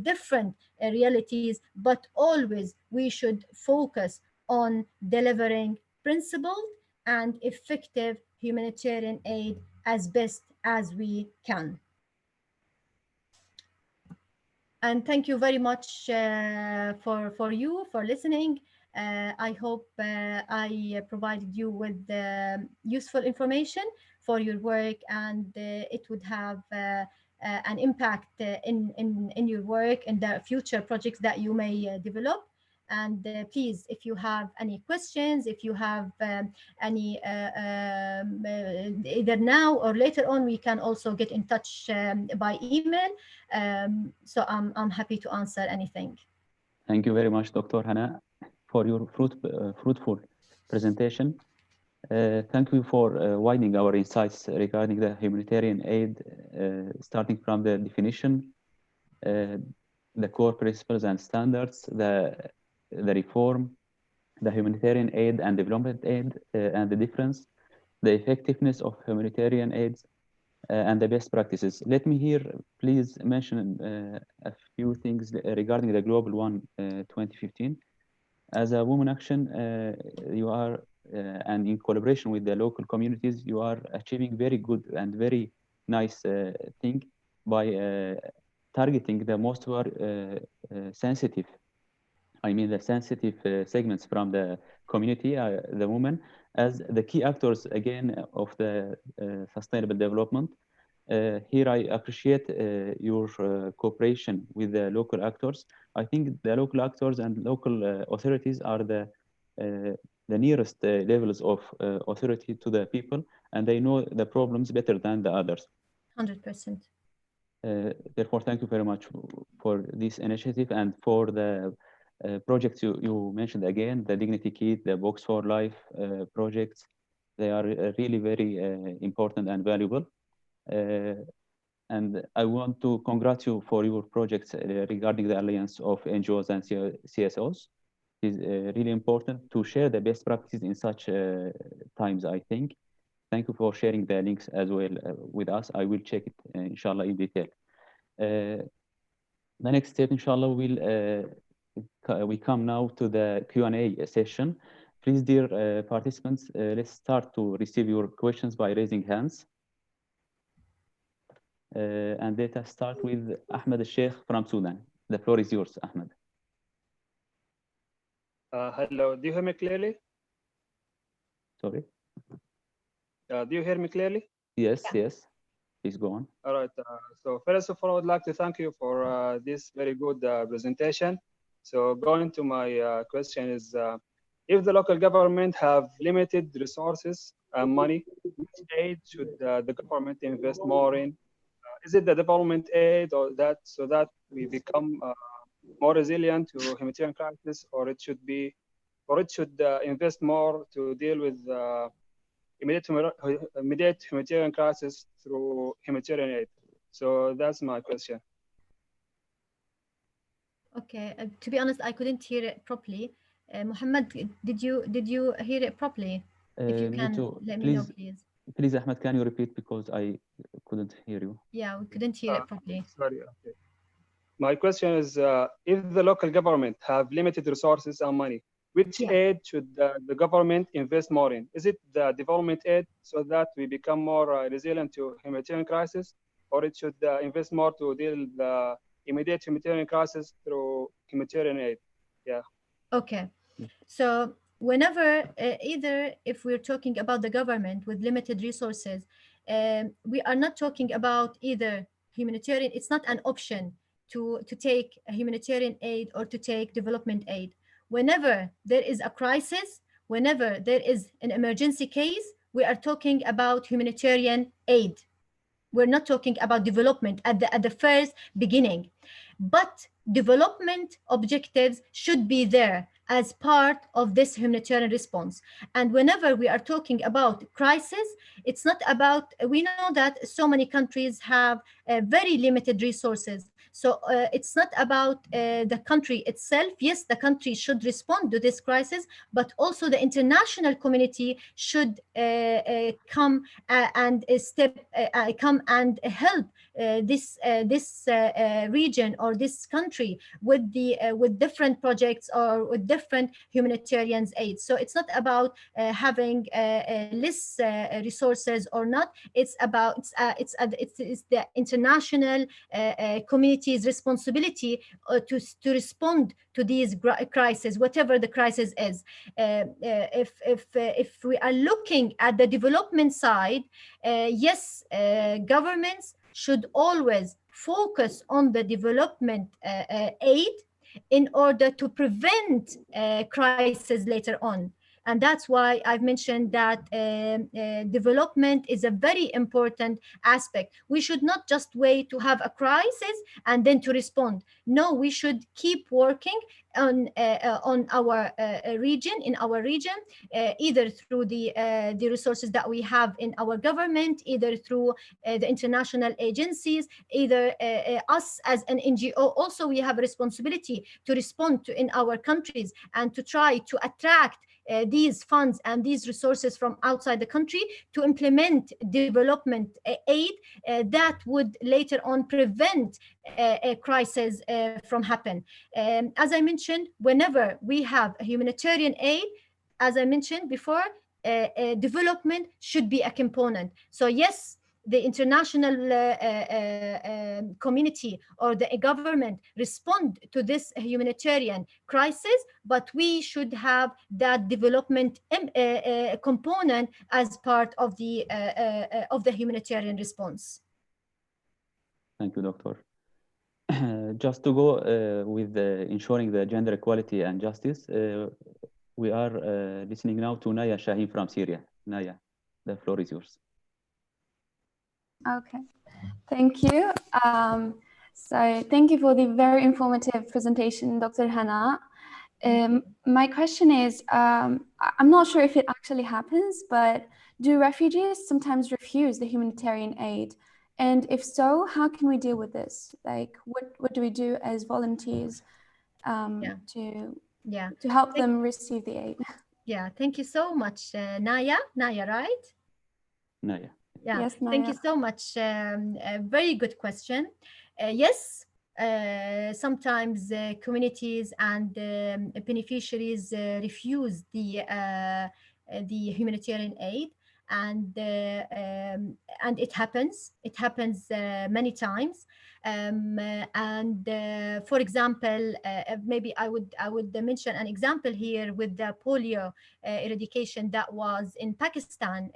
different realities, but always we should focus on delivering principled and effective humanitarian aid as best as we can. And thank you very much for you for listening. I hope I provided you with useful information for your work, and it would have an impact in your work and the future projects that you may develop. And please, if you have any questions, if you have any either now or later on, we can also get in touch by email. So I'm happy to answer anything. Thank you very much, Dr. Hana, for your fruitful presentation. Thank you for widening our insights regarding the humanitarian aid, starting from the definition, the core principles and standards, the reform, the humanitarian aid and development aid, and the difference, the effectiveness of humanitarian aids, and the best practices. Let me here please mention a few things regarding the Global One 2015. As a Women Action, you are, and in collaboration with the local communities, you are achieving very good and very nice thing by targeting the most sensitive, I mean the sensitive segments from the community, the women, as the key actors again of the sustainable development. Here I appreciate your cooperation with the local actors. I think the local actors and local authorities are the nearest levels of authority to the people, and they know the problems better than the others. 100%. Therefore, thank you very much for this initiative and for the projects you mentioned again, the Dignity Kit, the Box for Life projects. They are really very important and valuable. And I want to congratulate you for your projects regarding the Alliance of NGOs and CSOs. It is really important to share the best practices in such times, I think. Thank you for sharing the links as well with us. I will check it, inshallah, in detail. The next step, inshallah, we come now to the Q&A session. Please, dear participants, let's start to receive your questions by raising hands. And let us start with Ahmed al-Sheikh from Sudan. The floor is yours, Ahmed. Hello, do you hear me clearly? Sorry? Do you hear me clearly? Yes, yes. Please go on. All right. So first of all, I would like to thank you for this very good presentation. So going to my question is, if the local government have limited resources and money, which aid should the government invest more in? Is it the development aid or that so that we become more resilient to humanitarian crisis, or it should invest more to deal with immediate humanitarian crisis through humanitarian aid? So that's my question. Okay, to be honest, I couldn't hear it properly. Muhammad, did you hear it properly? If you can, let me know, please. Please, Ahmed, can you repeat, because I couldn't hear you? Yeah, we couldn't hear it properly. Sorry. Okay. My question is, if the local government have limited resources and money, which aid should the government invest more in? Is it the development aid so that we become more resilient to humanitarian crisis, or it should invest more to deal with the immediate humanitarian crisis through humanitarian aid? Yeah. Okay. So whenever, either if we're talking about the government with limited resources, we are not talking about either humanitarian, it's not an option to take a humanitarian aid or to take development aid. Whenever there is a crisis, whenever there is an emergency case, we are talking about humanitarian aid. We're not talking about development at the first beginning. But development objectives should be there as part of this humanitarian response. And whenever we are talking about crisis, it's not about, we know that so many countries have very limited resources. So it's not about the country itself. Yes, the country should respond to this crisis, but also the international community should come come and help this region or this country with different projects or with different humanitarian aid. So it's not about having less resources or not. It's about it's the international community's responsibility to respond to these crises, whatever the crisis is. If we are looking at the development side, yes, governments should always focus on the development aid in order to prevent crisis later on. And that's why I've mentioned that development is a very important aspect. We should not just wait to have a crisis and then to respond. No, we should keep working on our region, in our region, either through the resources that we have in our government, either through the international agencies, either us as an NGO. Also, we have a responsibility to respond to in our countries and to try to attract these funds and these resources from outside the country to implement development aid that would later on prevent a crisis from happen. As I mentioned, whenever we have humanitarian aid, as I mentioned before, development should be a component. So yes, the international community or the government respond to this humanitarian crisis, but we should have that development component as part of the humanitarian response. Thank you, Doctor. Just to go with ensuring the gender equality and justice, we are listening now to Naya Shaheen from Syria. Naya, the floor is yours. Okay, thank you. So thank you for the very informative presentation, Dr. Hannah. My question is, I'm not sure if it actually happens, but do refugees sometimes refuse the humanitarian aid? And if so, how can we deal with this? Like, what do we do as volunteers to help them receive the aid? Yeah, thank you so much, Naya. Naya, right? Naya. Yeah, yes, Naya. Thank you so much. A very good question. Yes, sometimes communities and beneficiaries refuse the humanitarian aid, and it happens. It happens many times. For example, maybe I would mention an example here with the polio eradication that was in Pakistan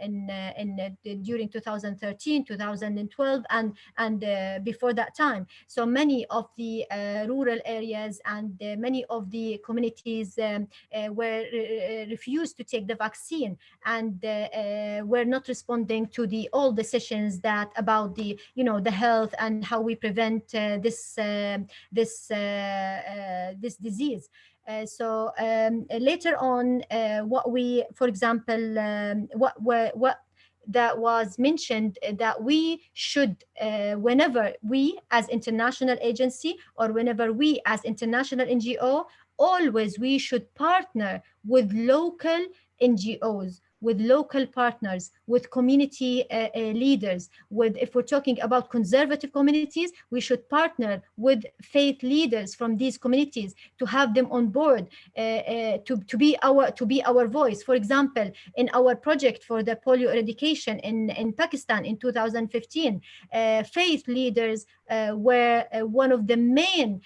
during 2013, 2012, and before that time. So many of the rural areas and many of the communities were refused to take the vaccine, and were not responding to all the sessions that about the health and how we prevent this disease. So later on, what we, for example, what that was mentioned, that we should, whenever we as international agency or whenever we as international NGO, always we should partner with local NGOs, with local partners, with community leaders. If we're talking about conservative communities, we should partner with faith leaders from these communities to have them on board, to be our voice. For example, in our project for the polio eradication in Pakistan in 2015, faith leaders were one of the main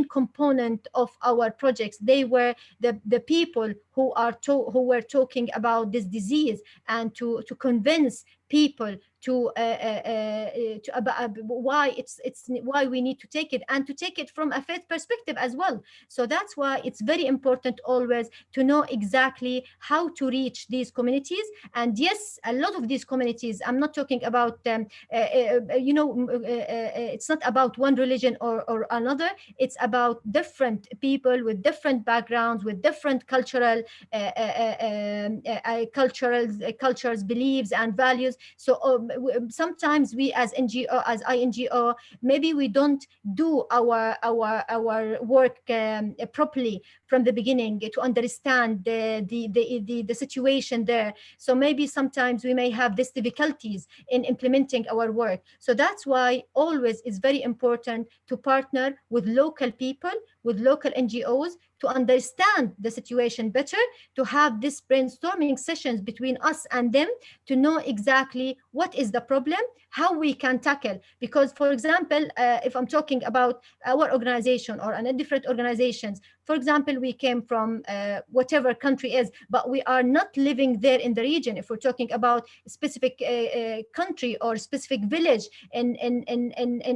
component of our projects. They were the people who were talking about this disease, and to convince people to why why we need to take it, and to take it from a faith perspective as well. So that's why it's very important always to know exactly how to reach these communities. And yes, a lot of these communities, I'm not talking about it's not about one religion or another. It's about different people with different backgrounds, with different cultures, beliefs, and values. So sometimes we as NGO, as INGO, maybe we don't do our work properly from the beginning to understand the situation there. So maybe sometimes we may have these difficulties in implementing our work. So that's why always it's very important to partner with local people, with local NGOs, to understand the situation better, to have these brainstorming sessions between us and them, to know exactly what is the problem, how we can tackle. Because, for example, if I'm talking about our organization or different organizations, for example, we came from whatever country is, but we are not living there in the region. If we're talking about a specific country or specific village in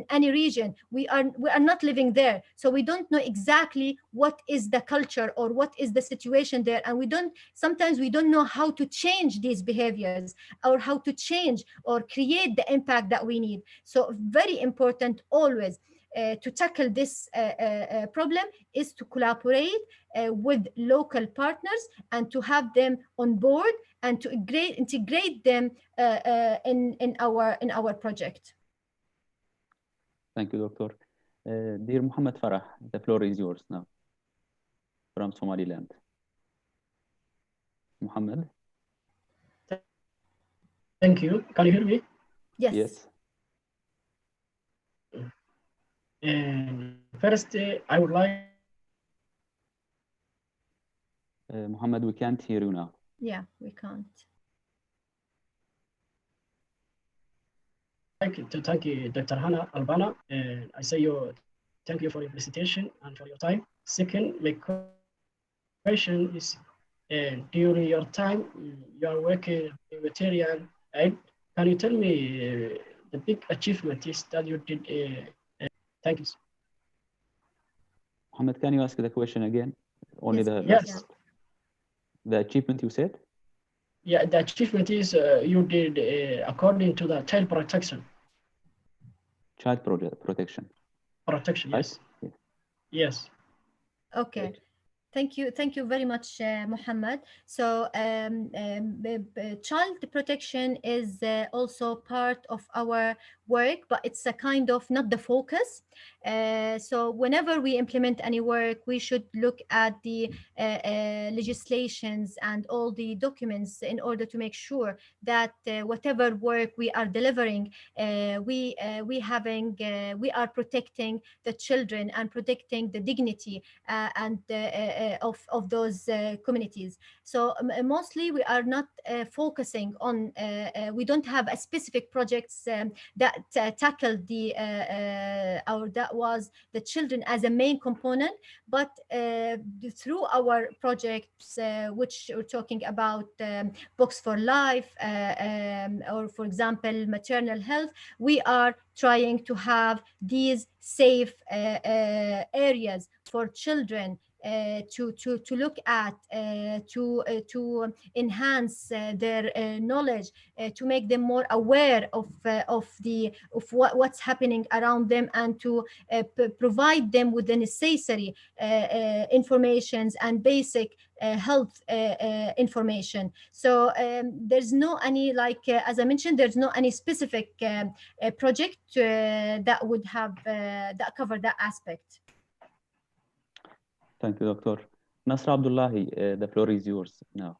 any region, we are not living there, so we don't know exactly what is the culture or what is the situation there, and sometimes we don't know how to change these behaviors, or how to change or create the impact that we need. So very important always to tackle this problem is to collaborate with local partners, and to have them on board, and to integrate them in our project. Thank you, Doctor. Dear Muhammad Farah, the floor is yours now from Somaliland. Muhammad? Thank you. Can you hear me? Yes. Yes. And first, I would like. Muhammad, we can't hear you now. Yeah, we can't. Thank you, Dr. Hannah Albana. And I say thank you for your presentation and for your time. Second, my question is, during your time, you are working in Humanitarian Aid. Can you tell me the big achievement is that you did? Thank you. Muhammad, can you ask the question again? Only Yes. The achievement you said? Yeah, the achievement is you did according to the child protection. Child protection. Protection, yes. Right? Yes. Okay. Great. Thank you very much, Muhammad. So child protection is also part of our work, but it's a kind of not the focus. So whenever we implement any work, we should look at the legislations and all the documents in order to make sure that whatever work we are delivering, we are protecting the children and protecting the dignity and of those communities. So mostly we are not focusing on, we don't have a specific projects that tackle that was the children as a main component, but through our projects, which we're talking about Books for Life, or for example, Maternal Health, we are trying to have these safe areas for children to look at, to enhance their knowledge, to make them more aware of what's happening around them, and to provide them with the necessary informations and basic health information. So there's no any, like as I mentioned, there's no any specific project that would have that cover that aspect. Thank you, Doctor. Nasra Abdullahi, the floor is yours now.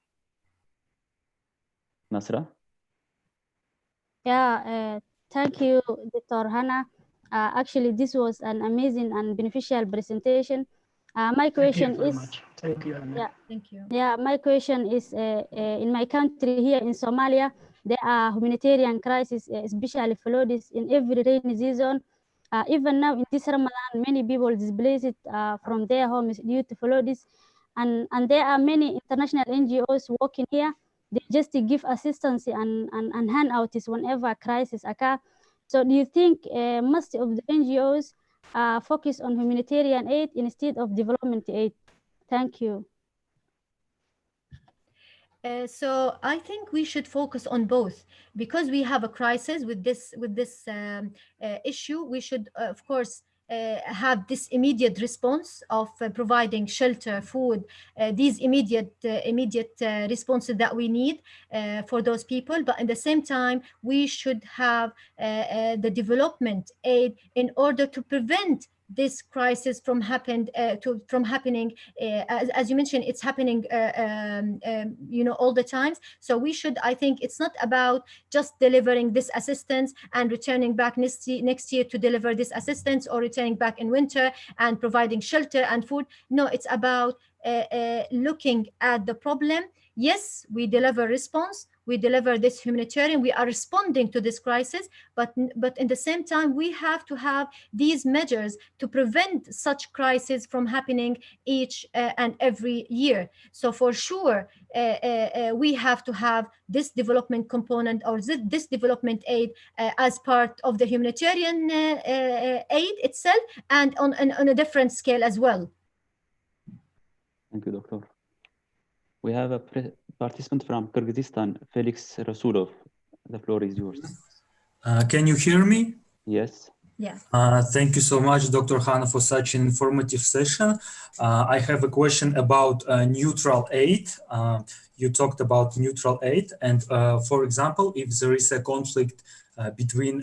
Nasra? Yeah, thank you, Dr. Hannah. Actually, this was an amazing and beneficial presentation. My question is, thank you, Hannah. Yeah, Thank you. Yeah, my question is, in my country here in Somalia, there are humanitarian crises, especially floods in every rainy season. Even now in this Ramadan, many people displaced from their homes due to floods, and there are many international NGOs working here. They just give assistance and handouts whenever crisis occur. So do you think most of the NGOs focus on humanitarian aid instead of development aid? Thank you. So I think we should focus on both because we have a crisis with this issue. We should, of course, have this immediate response of providing shelter, food, these immediate responses that we need for those people. But at the same time, we should have the development aid in order to prevent this crisis from happening. As you mentioned, it's happening all the times. So we should, I think it's not about just delivering this assistance and returning back next year to deliver this assistance, or returning back in winter and providing shelter and food. No, it's about looking at the problem. Yes, we deliver response, we deliver this humanitarian, we are responding to this crisis, but in the same time, we have to have these measures to prevent such crises from happening each and every year. So for sure, we have to have this development component, or this development aid as part of the humanitarian aid itself, and on a different scale as well. Thank you, Doctor. We have a participant from Kyrgyzstan, Felix Rasulov. The floor is yours. Can you hear me? Yes. Yeah. Thank you so much, Dr. Hanna, for such an informative session. I have a question about neutral aid. You talked about neutral aid, and for example, if there is a conflict between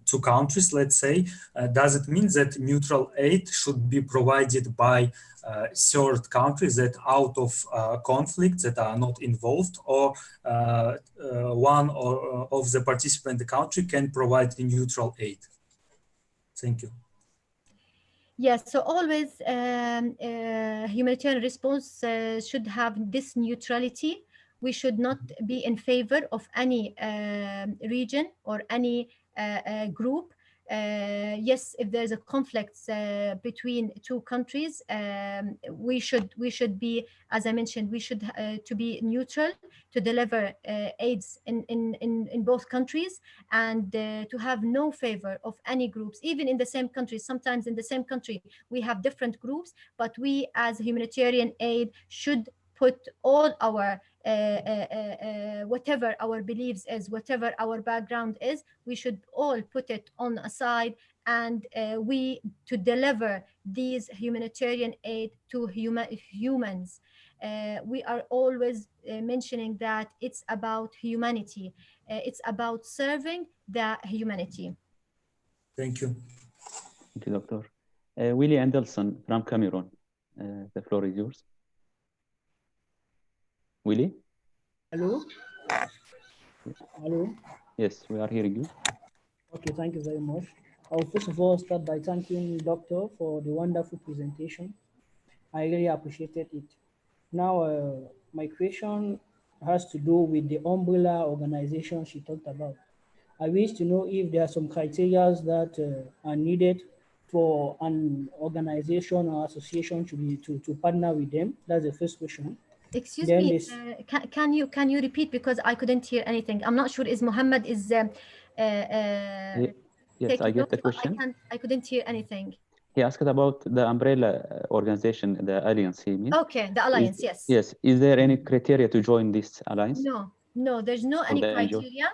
two countries, let's say, does it mean that neutral aid should be provided by third countries that out of conflict, that are not involved, or one or of the participant country can provide the neutral aid? Thank you. Yes, so always humanitarian response should have this neutrality. We should not be in favor of any region or any group. Yes, if there's a conflict between two countries, we should be, as I mentioned, we should to be neutral, to deliver aids in both countries, and to have no favor of any groups, even in the same country. Sometimes in the same country we have different groups, but we as humanitarian aid should put all our whatever our beliefs is, whatever our background is, we should all put it on aside, and we to deliver these humanitarian aid to humans. We are always mentioning that it's about humanity. It's about serving the humanity. Thank you. Thank you, Doctor. Willie Andelson from Cameroon. The floor is yours. Willie? Hello? Hello? Yes, we are hearing you. Okay, thank you very much. I'll first of all start by thanking Doctor for the wonderful presentation. I really appreciated it. Now, my question has to do with the umbrella organization she talked about. I wish to know if there are some criteria that are needed for an organization or association to partner with them. That's the first question. Excuse Then me, can you repeat, because I couldn't hear anything. I'm not sure is Muhammad is Yes, I get the notes, but question. I couldn't hear anything. He asked about the umbrella organization, the alliance, he means. Okay, the alliance, yes. Yes. Is there any criteria to join this alliance? No, there's no For any the NGO? criteria.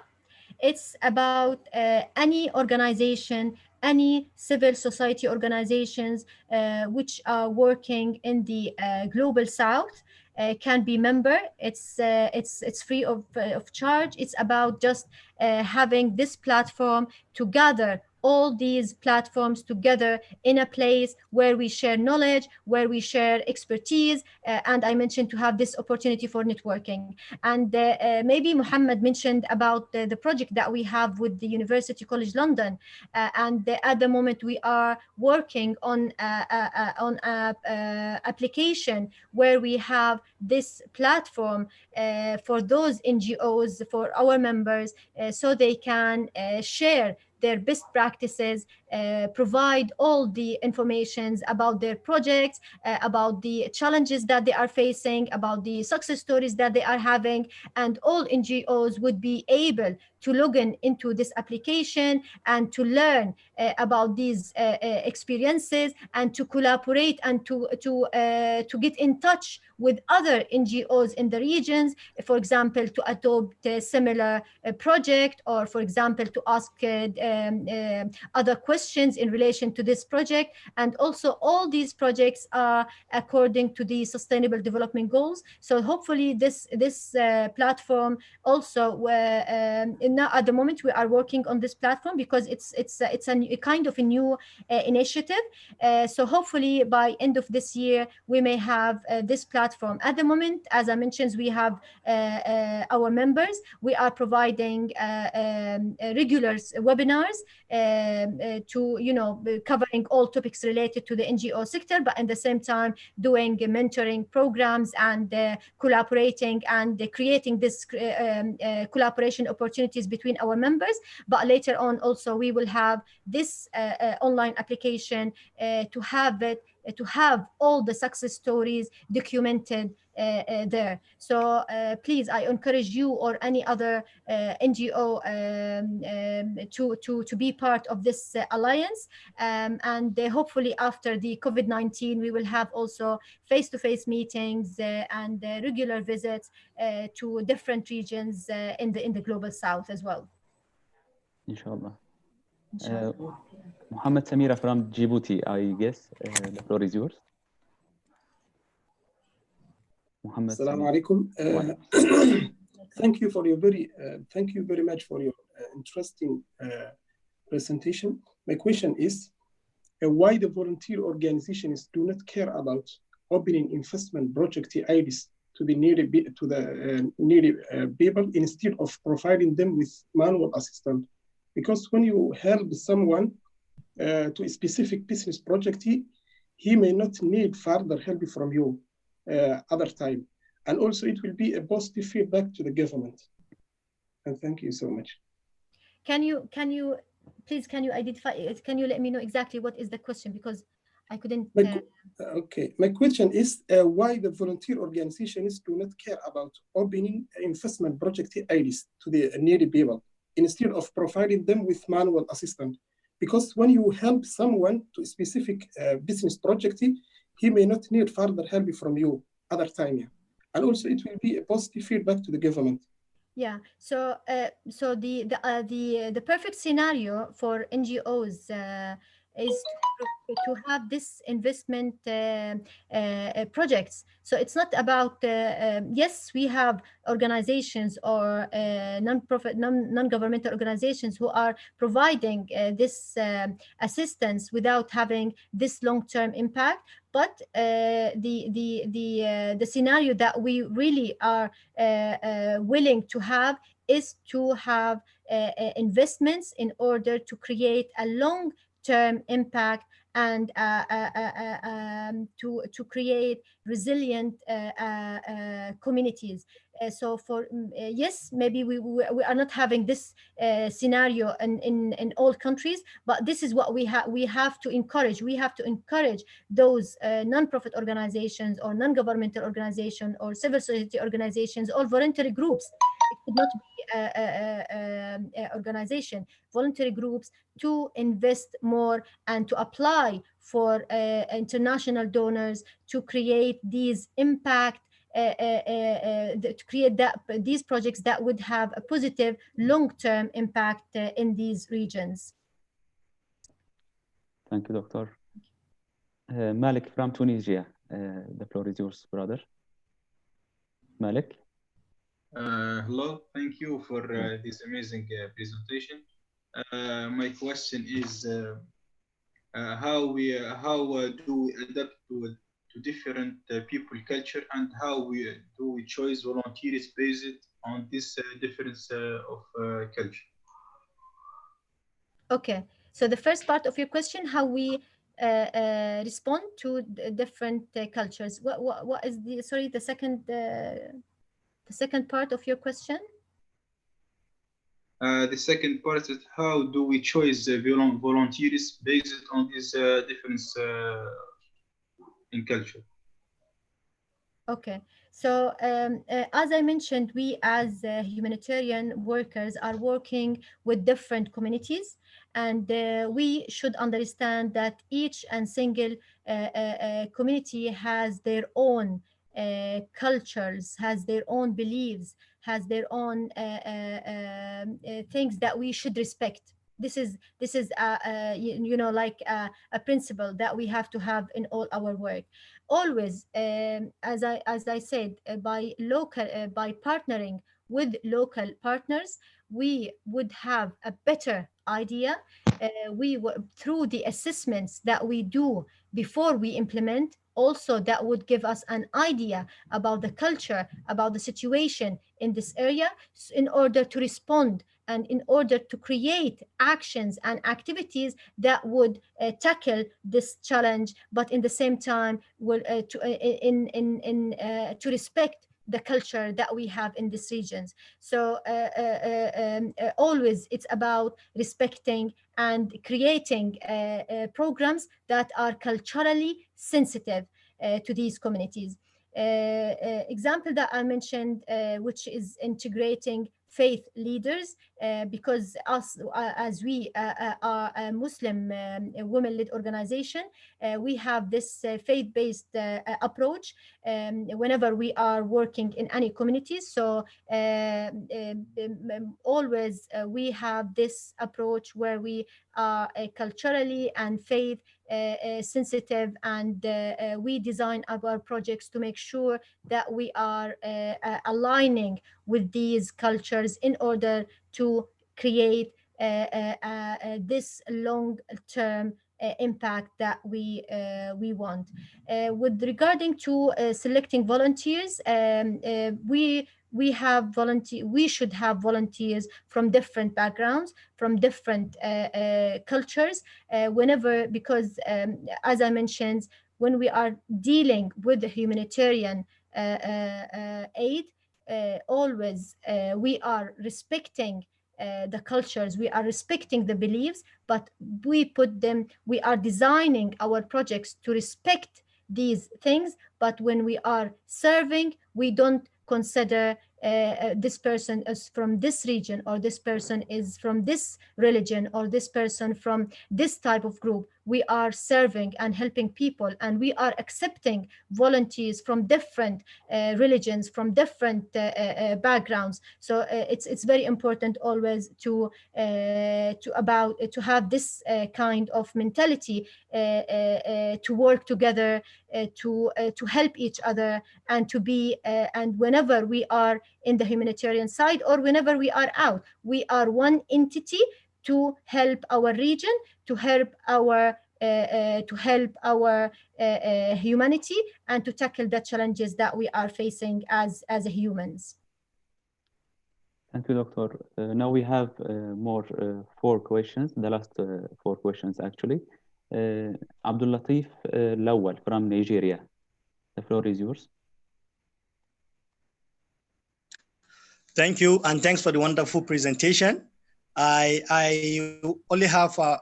It's about any organization, any civil society organizations which are working in the global south can be member. It's free of charge. It's about just having this platform to gather all these platforms together in a place where we share knowledge, where we share expertise, and I mentioned to have this opportunity for networking. And maybe Muhammad mentioned about the project that we have with the University College London, and at the moment we are working on application where we have this platform for those NGOs, for our members, so they can share their best practices, provide all the informations about their projects, about the challenges that they are facing, about the success stories that they are having, and all NGOs would be able to log in into this application and to learn about these experiences, and to collaborate, and to get in touch with other NGOs in the regions, for example, to adopt a similar project, or for example, to ask other questions in relation to this project. And also all these projects are according to the Sustainable Development Goals. So hopefully this platform also, now at the moment we are working on this platform because it's a kind of a new initiative. So hopefully by end of this year we may have this platform. At the moment, as I mentioned, we have our members. We are providing regular webinars to covering all topics related to the NGO sector, but at the same time doing mentoring programs and collaborating and creating this collaboration opportunities between our members. But later on also we will have this online application to have all the success stories documented there. So please, I encourage you or any other NGO to be part of this alliance. And hopefully after the COVID-19, we will have also face-to-face meetings and regular visits to different regions in the global south as well. Inshallah. Muhammad Samira from Djibouti, I guess. The floor is yours. Muhammad. Assalamu alaikum. Thank you very much for your interesting presentation. My question is, why the volunteer organizations do not care about opening investment project ideas to the needy people instead of providing them with manual assistance? Because when you help someone to a specific business project, he may not need further help from you other time. And also it will be a positive feedback to the government. And thank you so much. Can you please identify it? Can you let me know exactly what is the question? Because I couldn't. Okay, my question is why the volunteer organizations do not care about opening investment project ideas to the needy people instead of providing them with manual assistance. Because when you help someone to a specific business project, he may not need further help from you other time. Yeah. And also it will be a positive feedback to the government. Yeah, so the perfect scenario for NGOs is to have this investment projects. So it's not about yes, we have organizations or non-profit, non-governmental organizations who are providing this assistance without having this long-term impact. But the scenario that we really are willing to have is to have investments in order to create a long-term impact and to create resilient communities. So for yes, maybe we are not having this scenario in all countries, but this is what we have to encourage. We have to encourage those non-profit organizations or non-governmental organizations or civil society organizations or voluntary groups. It could not be organization, voluntary groups, to invest more and to apply for international donors to create these impact, to create these projects that would have a positive long-term impact in these regions. Thank you, Doctor. Malik from Tunisia, the floor is yours, brother. Malik. Hello, thank you for this amazing presentation. My question is how do we adapt to different people culture, and how do we choose volunteers based on this difference of culture? Okay, so the first part of your question, how we respond to different cultures. What is the, sorry, the second part of your question? The second part is how do we choose the volunteers based on this difference in culture? Okay, so as I mentioned, we as humanitarian workers are working with different communities, and we should understand that each and single community has their own cultures, has their own beliefs, has their own things that we should respect. This is you know, like a principle that we have to have in all our work. Always, as I said, by partnering with local partners, we would have a better idea. Through the assessments that we do before we implement, also that would give us an idea about the culture, about the situation in this area, in order to respond and in order to create actions and activities that would tackle this challenge, but in the same time will to respect the culture that we have in these regions. So always it's about respecting and creating programs that are culturally sensitive to these communities. Example that I mentioned, which is integrating faith leaders, because us, as we are a Muslim women-led organization, we have this faith-based approach whenever we are working in any communities. So always we have this approach where we are culturally and faith sensitive, and we design our projects to make sure that we are aligning with these cultures in order to create this long-term impact that we want. With regarding to selecting volunteers, we should have volunteers from different backgrounds, from different cultures, whenever, because as I mentioned, when we are dealing with the humanitarian aid, always we are respecting the cultures, we are respecting the beliefs, but we are designing our projects to respect these things. But when we are serving, we don't consider this person is from this region, or this person is from this religion, or this person from this type of group. We are serving and helping people, and we are accepting volunteers from different religions, from different backgrounds. So it's very important always to have this kind of mentality, to work together, to help each other, and to be and whenever we are in the humanitarian side, or whenever we are out, we are one entity to help our region, to help our humanity, and to tackle the challenges that we are facing as humans. Thank you, Doctor. Now we have more 4 questions, the last 4 questions actually. Abdul Latif Lawal from Nigeria. The floor is yours. Thank you, and thanks for the wonderful presentation. I only have a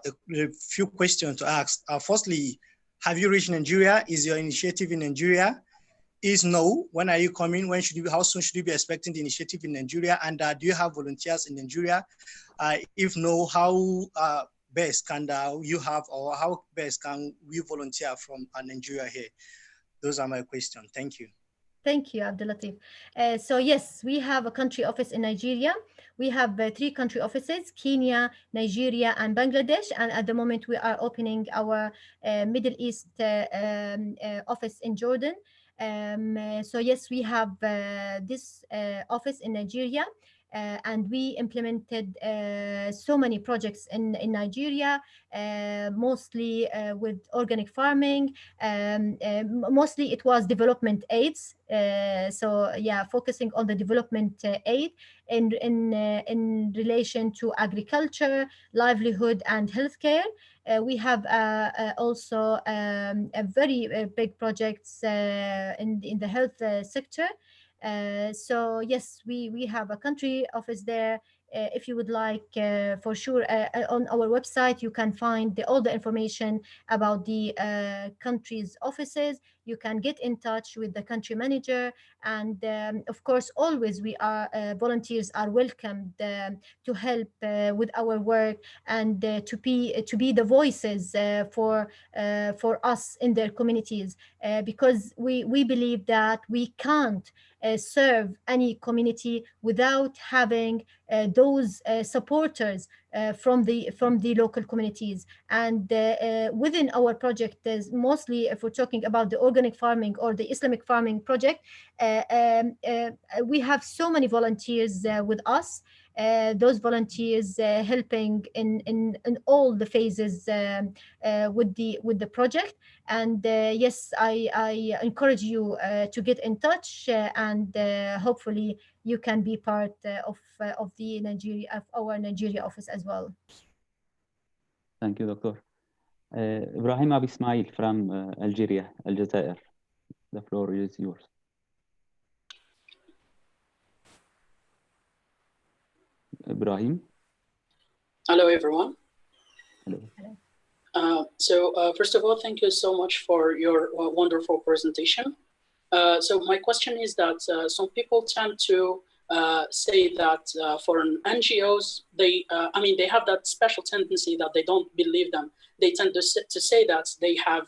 few questions to ask. Firstly, have you reached Nigeria? Is your initiative in Nigeria? Is no, when are you coming? How soon should you be expecting the initiative in Nigeria? And do you have volunteers in Nigeria? If no, how best can you have, or how best can we volunteer from Nigeria here? Those are my questions. Thank you. Thank you, Abdul Latif. So yes, we have a country office in Nigeria. We have 3 country offices: Kenya, Nigeria, and Bangladesh. And at the moment, we are opening our Middle East office in Jordan. So yes, we have this office in Nigeria. And we implemented so many projects in Nigeria, mostly with organic farming. Mostly it was development aids. So yeah, focusing on the development aid in relation to agriculture, livelihood, and healthcare. We have also a very big projects in the health sector. So yes, we have a country office there. If you would like, for sure, on our website, you can find all the information about the country's offices. You can get in touch with the country manager. And of course, always we are volunteers are welcomed to help with our work and to be the voices for us in their communities, because we believe that we can't serve any community without having those supporters from the local communities. And within our project, mostly if we're talking about the organic farming or the Islamic farming project, we have so many volunteers with us. Those volunteers helping in all the phases with the project. And yes, I encourage you to get in touch, and hopefully you can be part of our Nigeria office as well. Thank you, Doctor. Ibrahim Abi Ismail from Algeria, Aljazair. The floor is yours. Ibrahim. Hello, everyone. Hello. First of all, thank you so much for your wonderful presentation. So my question is that some people tend to say that for NGOs, they have that special tendency that they don't believe them. They tend to say that they have,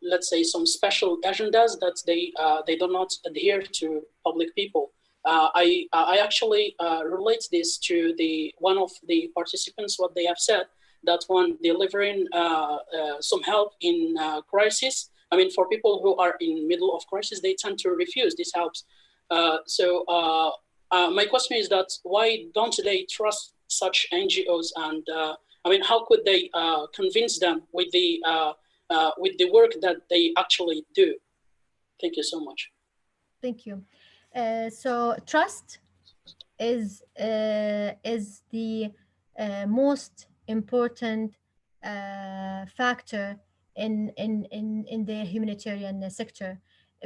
let's say, some special agendas that they do not adhere to public people. I actually relate this to one of the participants, what they have said, that when delivering some help in crisis, for people who are in middle of crisis, they tend to refuse these helps. My question is that why don't they trust such NGOs? And how could they convince them with the work that they actually do? Thank you so much. Thank you. So trust is the most important factor in the humanitarian sector.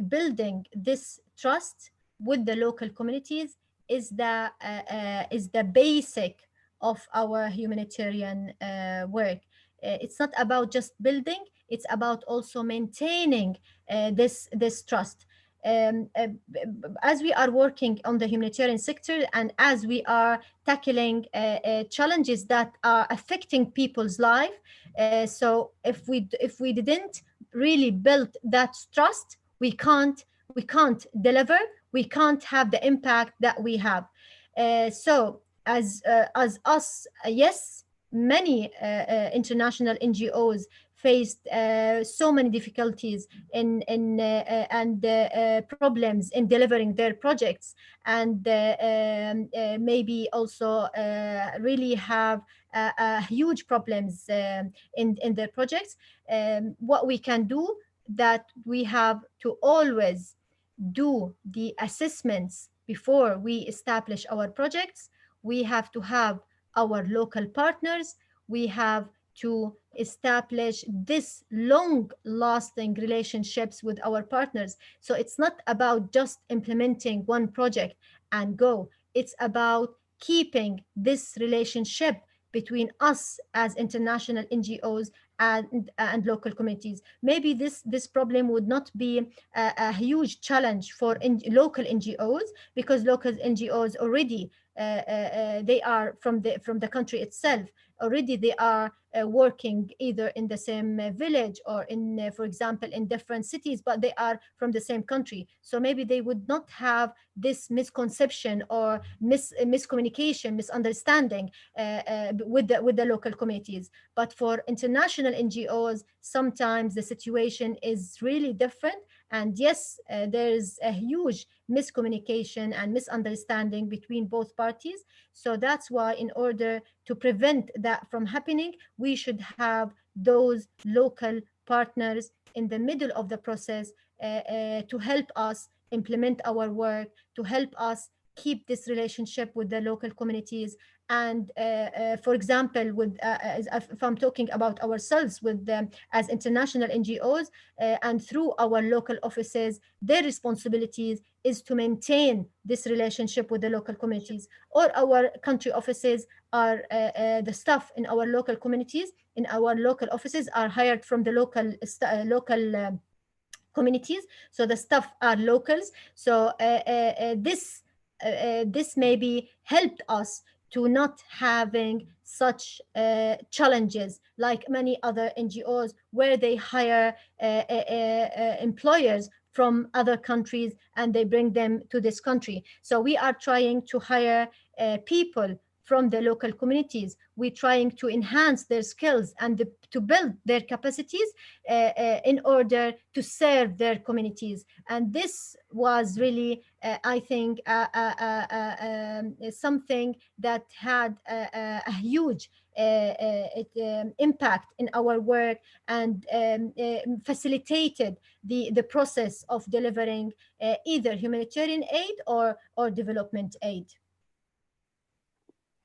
Building this trust with the local communities is the basic of our humanitarian work. It's not about just building; it's about also maintaining this trust. As we are working on the humanitarian sector and as we are tackling challenges that are affecting people's life, so if we didn't really build that trust, we can't deliver, we can't have the impact that we have. So as us, yes, many international NGOs faced so many difficulties and problems in delivering their projects, and maybe also really have huge problems in their projects. What we can do, that we have to always do the assessments before we establish our projects. We have to have our local partners. We have to establish this long-lasting relationships with our partners. So it's not about just implementing one project and go. It's about keeping this relationship between us as international NGOs and local communities. Maybe this problem would not be a huge challenge for local NGOs, because local NGOs already they are from the country itself. Already they are working either in the same village or in, for example, in different cities, but they are from the same country. So maybe they would not have this misconception or miscommunication, misunderstanding with the local communities. But for international NGOs, sometimes the situation is really different. And yes, there's a huge miscommunication and misunderstanding between both parties. So that's why, in order to prevent that from happening, we should have those local partners in the middle of the process to help us implement our work, to help us keep this relationship with the local communities. And for example, if I'm talking about ourselves with them as international NGOs, and through our local offices, their responsibilities is to maintain this relationship with the local communities, or our country offices are the staff in our local communities, in our local offices are hired from the local communities, so the staff are locals. So this maybe helped us to not having such challenges like many other NGOs where they hire employers from other countries and they bring them to this country. So we are trying to hire people from the local communities. We're trying to enhance their skills and to build their capacities in order to serve their communities. And this was really, I think, something that had a huge impact in our work and facilitated the process of delivering either humanitarian aid or development aid.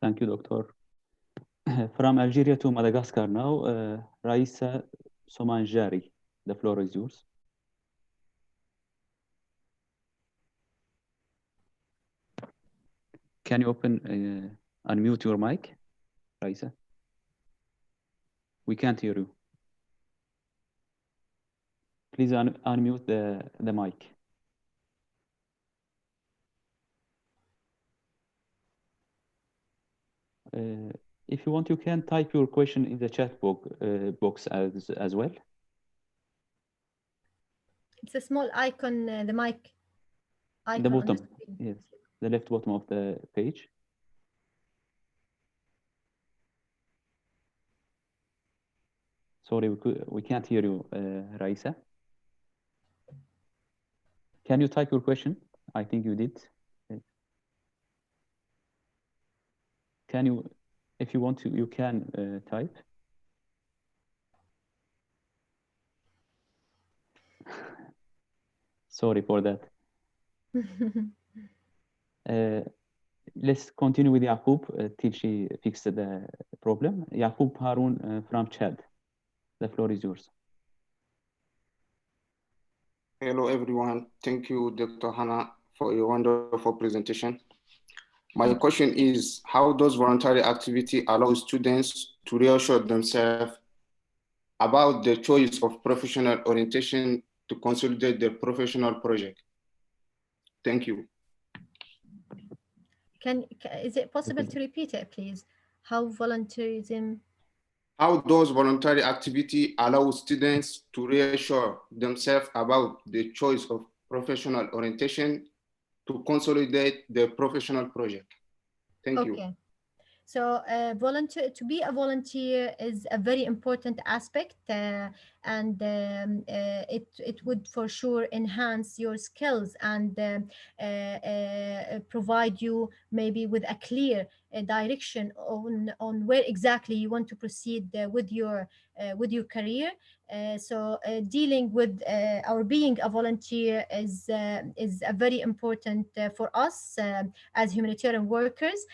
Thank you, Doctor. From Algeria to Madagascar now, Raisa Somanjari, the floor is yours. Can you unmute your mic, Raisa? We can't hear you. Please unmute the mic. If you want, you can type your question in the chat box as well. It's a small icon, the mic icon. The bottom, yes, the left bottom of the page. Sorry, we can't hear you, Raisa. Can you type your question? I think you did. Can you, if you want to, you can type. Sorry for that. Let's continue with Yaqub till she fixed the problem. Yaqub Haroun from Chad. The floor is yours. Hello, everyone. Thank you, Dr. Hannah, for your wonderful presentation. My question is, how does voluntary activity allow students to reassure themselves about the choice of professional orientation to consolidate their professional project? Thank you. Is it possible to repeat it, please? How volunteerism? How does voluntary activity allow students to reassure themselves about the choice of professional orientation to consolidate their professional project? Thank you. So to be a volunteer is a very important aspect, and it would for sure enhance your skills and provide you maybe with a clear direction on where exactly you want to proceed with your career. So dealing with or being a volunteer is a very important for us as humanitarian workers.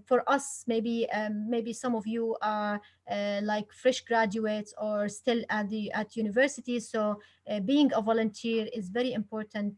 For us, maybe some of you are like fresh graduates or still at university. So being a volunteer is very important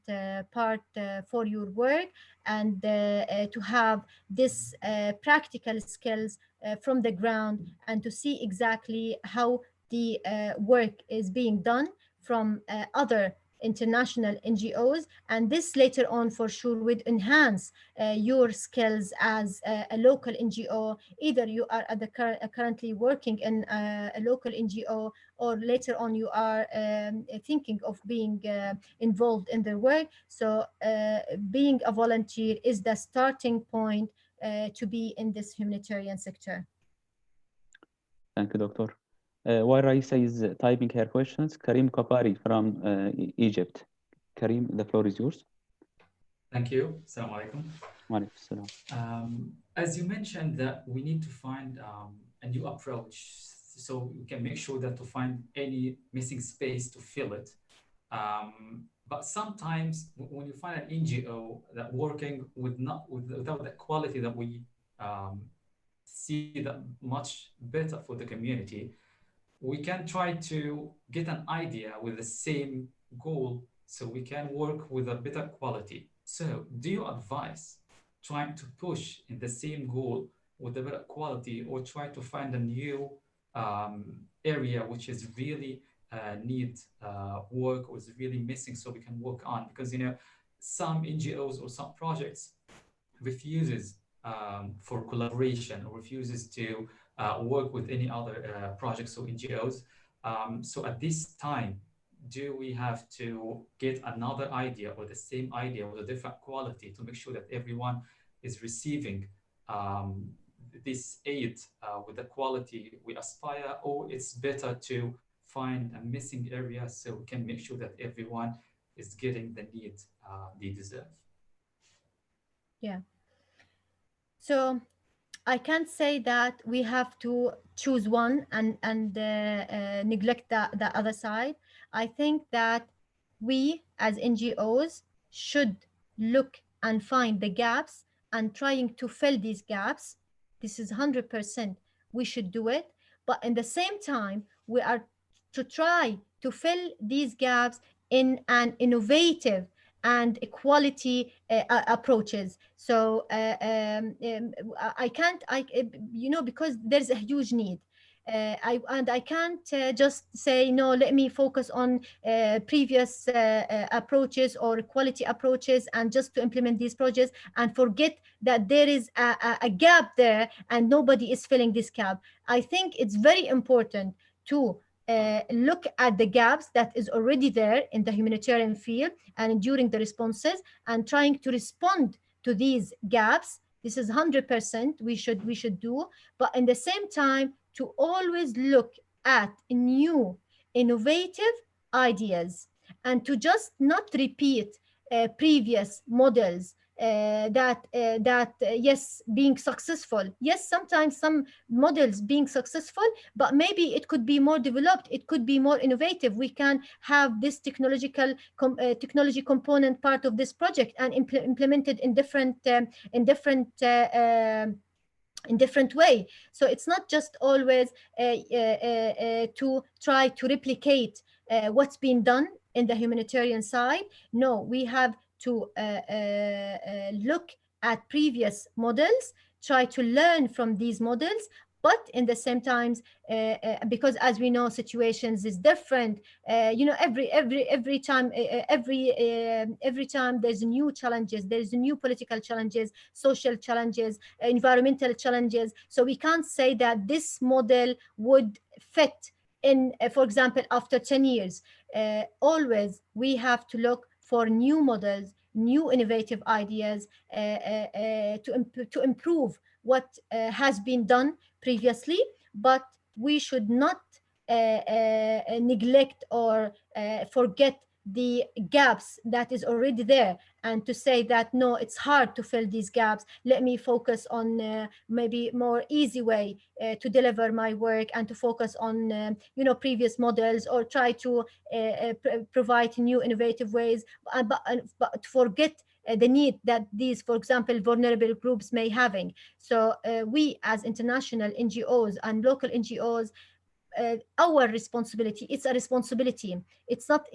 part for your work, and to have this practical skills from the ground and to see exactly how the work is being done from other international NGOs, and this later on for sure would enhance your skills as a local NGO. Either you are at the currently working in a local NGO, or later on you are thinking of being involved in their work. So being a volunteer is the starting point to be in this humanitarian sector. Thank you, Doctor. While Raisa is typing her questions, Karim Kapari from Egypt. Karim, the floor is yours. Thank you. Assalamu alaikum. Wa alaikum salam. As you mentioned, that we need to find a new approach so we can make sure that to find any missing space to fill it. But sometimes when you find an NGO that working without the quality that we see that much better for the community, we can try to get an idea with the same goal so we can work with a better quality. So do you advise trying to push in the same goal with a better quality, or try to find a new area which is really need work, or is really missing, so we can work on? Because some NGOs or some projects refuses for collaboration, or refuses to work with any other projects or NGOs. So at this time, do we have to get another idea or the same idea with a different quality to make sure that everyone is receiving this aid with the quality we aspire, or it's better to find a missing area so we can make sure that everyone is getting the need they deserve? Yeah. So I can't say that we have to choose one and neglect the other side. I think that we as NGOs should look and find the gaps and trying to fill these gaps. This is 100%. We should do it. But in the same time, we are to try to fill these gaps in an innovative and quality approaches. So I can't, because there's a huge need. I can't just say no. Let me focus on previous approaches or quality approaches, and just to implement these projects, and forget that there is a gap there and nobody is filling this gap. I think it's very important to look at the gaps that is already there in the humanitarian field and during the responses, and trying to respond to these gaps. This is 100% we should do. But in the same time, to always look at new innovative ideas, and to just not repeat previous models yes, being successful. Yes, sometimes some models being successful, but maybe it could be more developed, it could be more innovative. We can have this technology component part of this project and implemented in different way. So it's not just always to try to replicate what's been done in the humanitarian side. No, we have to look at previous models, try to learn from these models, but in the same times, because as we know, situations is different. Every time, every time there's new challenges, there's new political challenges, social challenges, environmental challenges. So we can't say that this model would fit in, for example, after 10 years. Always we have to look for new models, new innovative ideas to improve what has been done previously. But we should not neglect or forget the gaps that is already there, and to say that no, it's hard to fill these gaps, let me focus on maybe more easy way to deliver my work, and to focus on previous models, or try to provide new innovative ways, but forget the need that these, for example, vulnerable groups may having. So we as international NGOs and local NGOs, our responsibility, it's a responsibility. It's not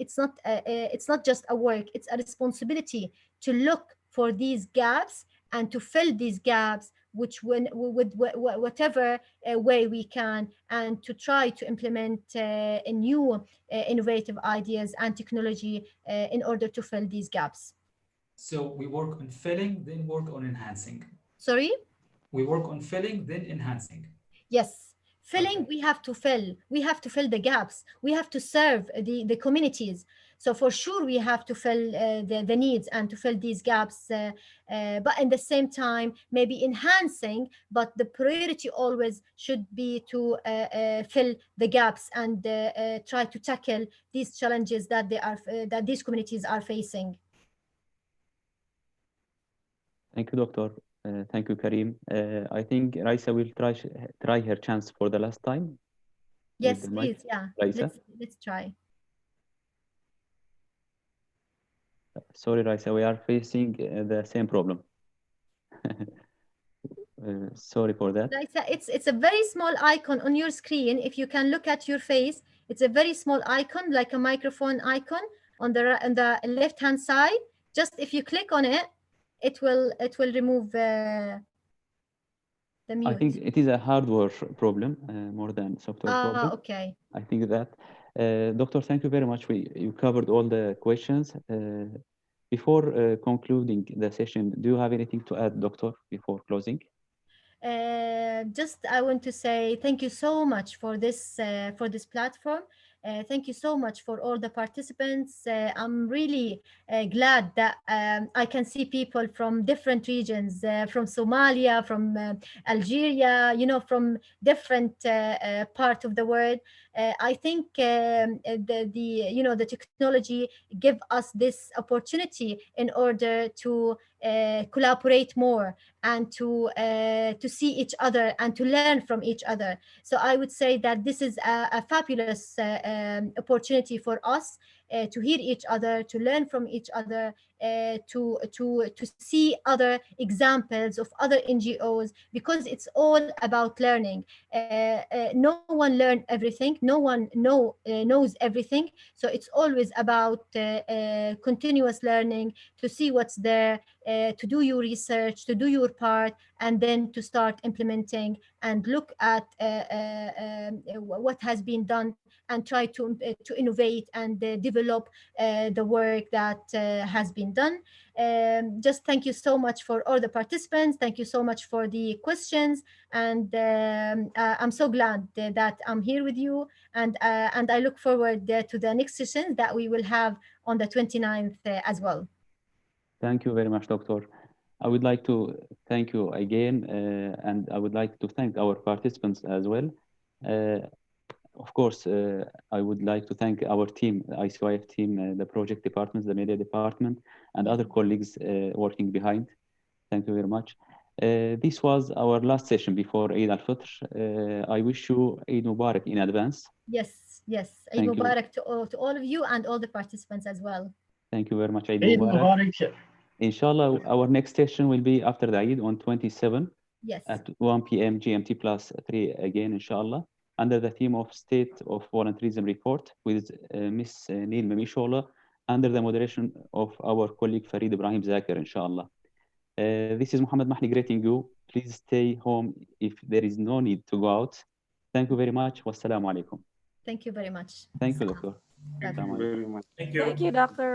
just a work, it's a responsibility to look for these gaps and to fill these gaps, which when with whatever way we can, and to try to implement new innovative ideas and technology in order to fill these gaps. So we work on filling, then work on enhancing. Sorry? We work on filling, then enhancing. Yes. Filling, okay. We have to fill the gaps. We have to serve the communities. So for sure, we have to fill the needs and to fill these gaps. But at the same time, maybe enhancing, but the priority always should be to fill the gaps and try to tackle these challenges that that these communities are facing. Thank you, Doctor. Thank you, Karim. I think Raisa will try her chance for the last time. Yes, please. Yeah, Raisa? Let's try. Sorry, Raisa, we are facing the same problem. Sorry for that. Raisa, it's a very small icon on your screen. If you can look at your face, it's a very small icon, like a microphone icon on the left-hand side. Just if you click on it, it will remove the mute. I think it is a hardware problem more than software problem. Okay. I think that. Doctor, thank you very much. You covered all the questions. Before concluding the session, do you have anything to add, Doctor, before closing? Just I want to say thank you so much for this platform. Thank you so much for all the participants. I'm really glad that I can see people from different regions, from Somalia, from Algeria, you know, from different part of the world. I think the technology give us this opportunity in order to collaborate more and to see each other and to learn from each other. So I would say that this is a fabulous opportunity for us to hear each other, to learn from each other, to see other examples of other NGOs, because it's all about learning. No one learns everything, no one knows everything, so it's always about continuous learning, to see what's there, to do your research, to do your part, and then to start implementing and look at what has been done and try to innovate and develop the work that has been done. Just thank you so much for all the participants. Thank you so much for the questions, and I'm so glad that I'm here with you, and I look forward to the next session that we will have on the 29th as well. Thank you very much, Doctor. I would like to thank you again, and I would like to thank our participants as well. Of course, I would like to thank our team, the ICYF team, the project departments, the media department, and other colleagues working behind. Thank you very much. This was our last session before Eid al-Fitr. I wish you Eid Mubarak in advance. Yes. Eid Mubarak to all of you and all the participants as well. Thank you very much. Eid Mubarak. Inshallah, our next session will be after the Eid on 27. Yes. At 1 p.m. GMT plus 3 again, inshallah, under the theme of State of Volunteerism Report with Miss Neil Memishola, under the moderation of our colleague Farid Ibrahim Zakir, inshallah. This is Muhammad Mahdi greeting you. Please stay home if there is no need to go out. Thank you very much. Wassalamu alaikum. Thank you very much. Thank you, Doctor. Thank you very much. Thank you, Doctor.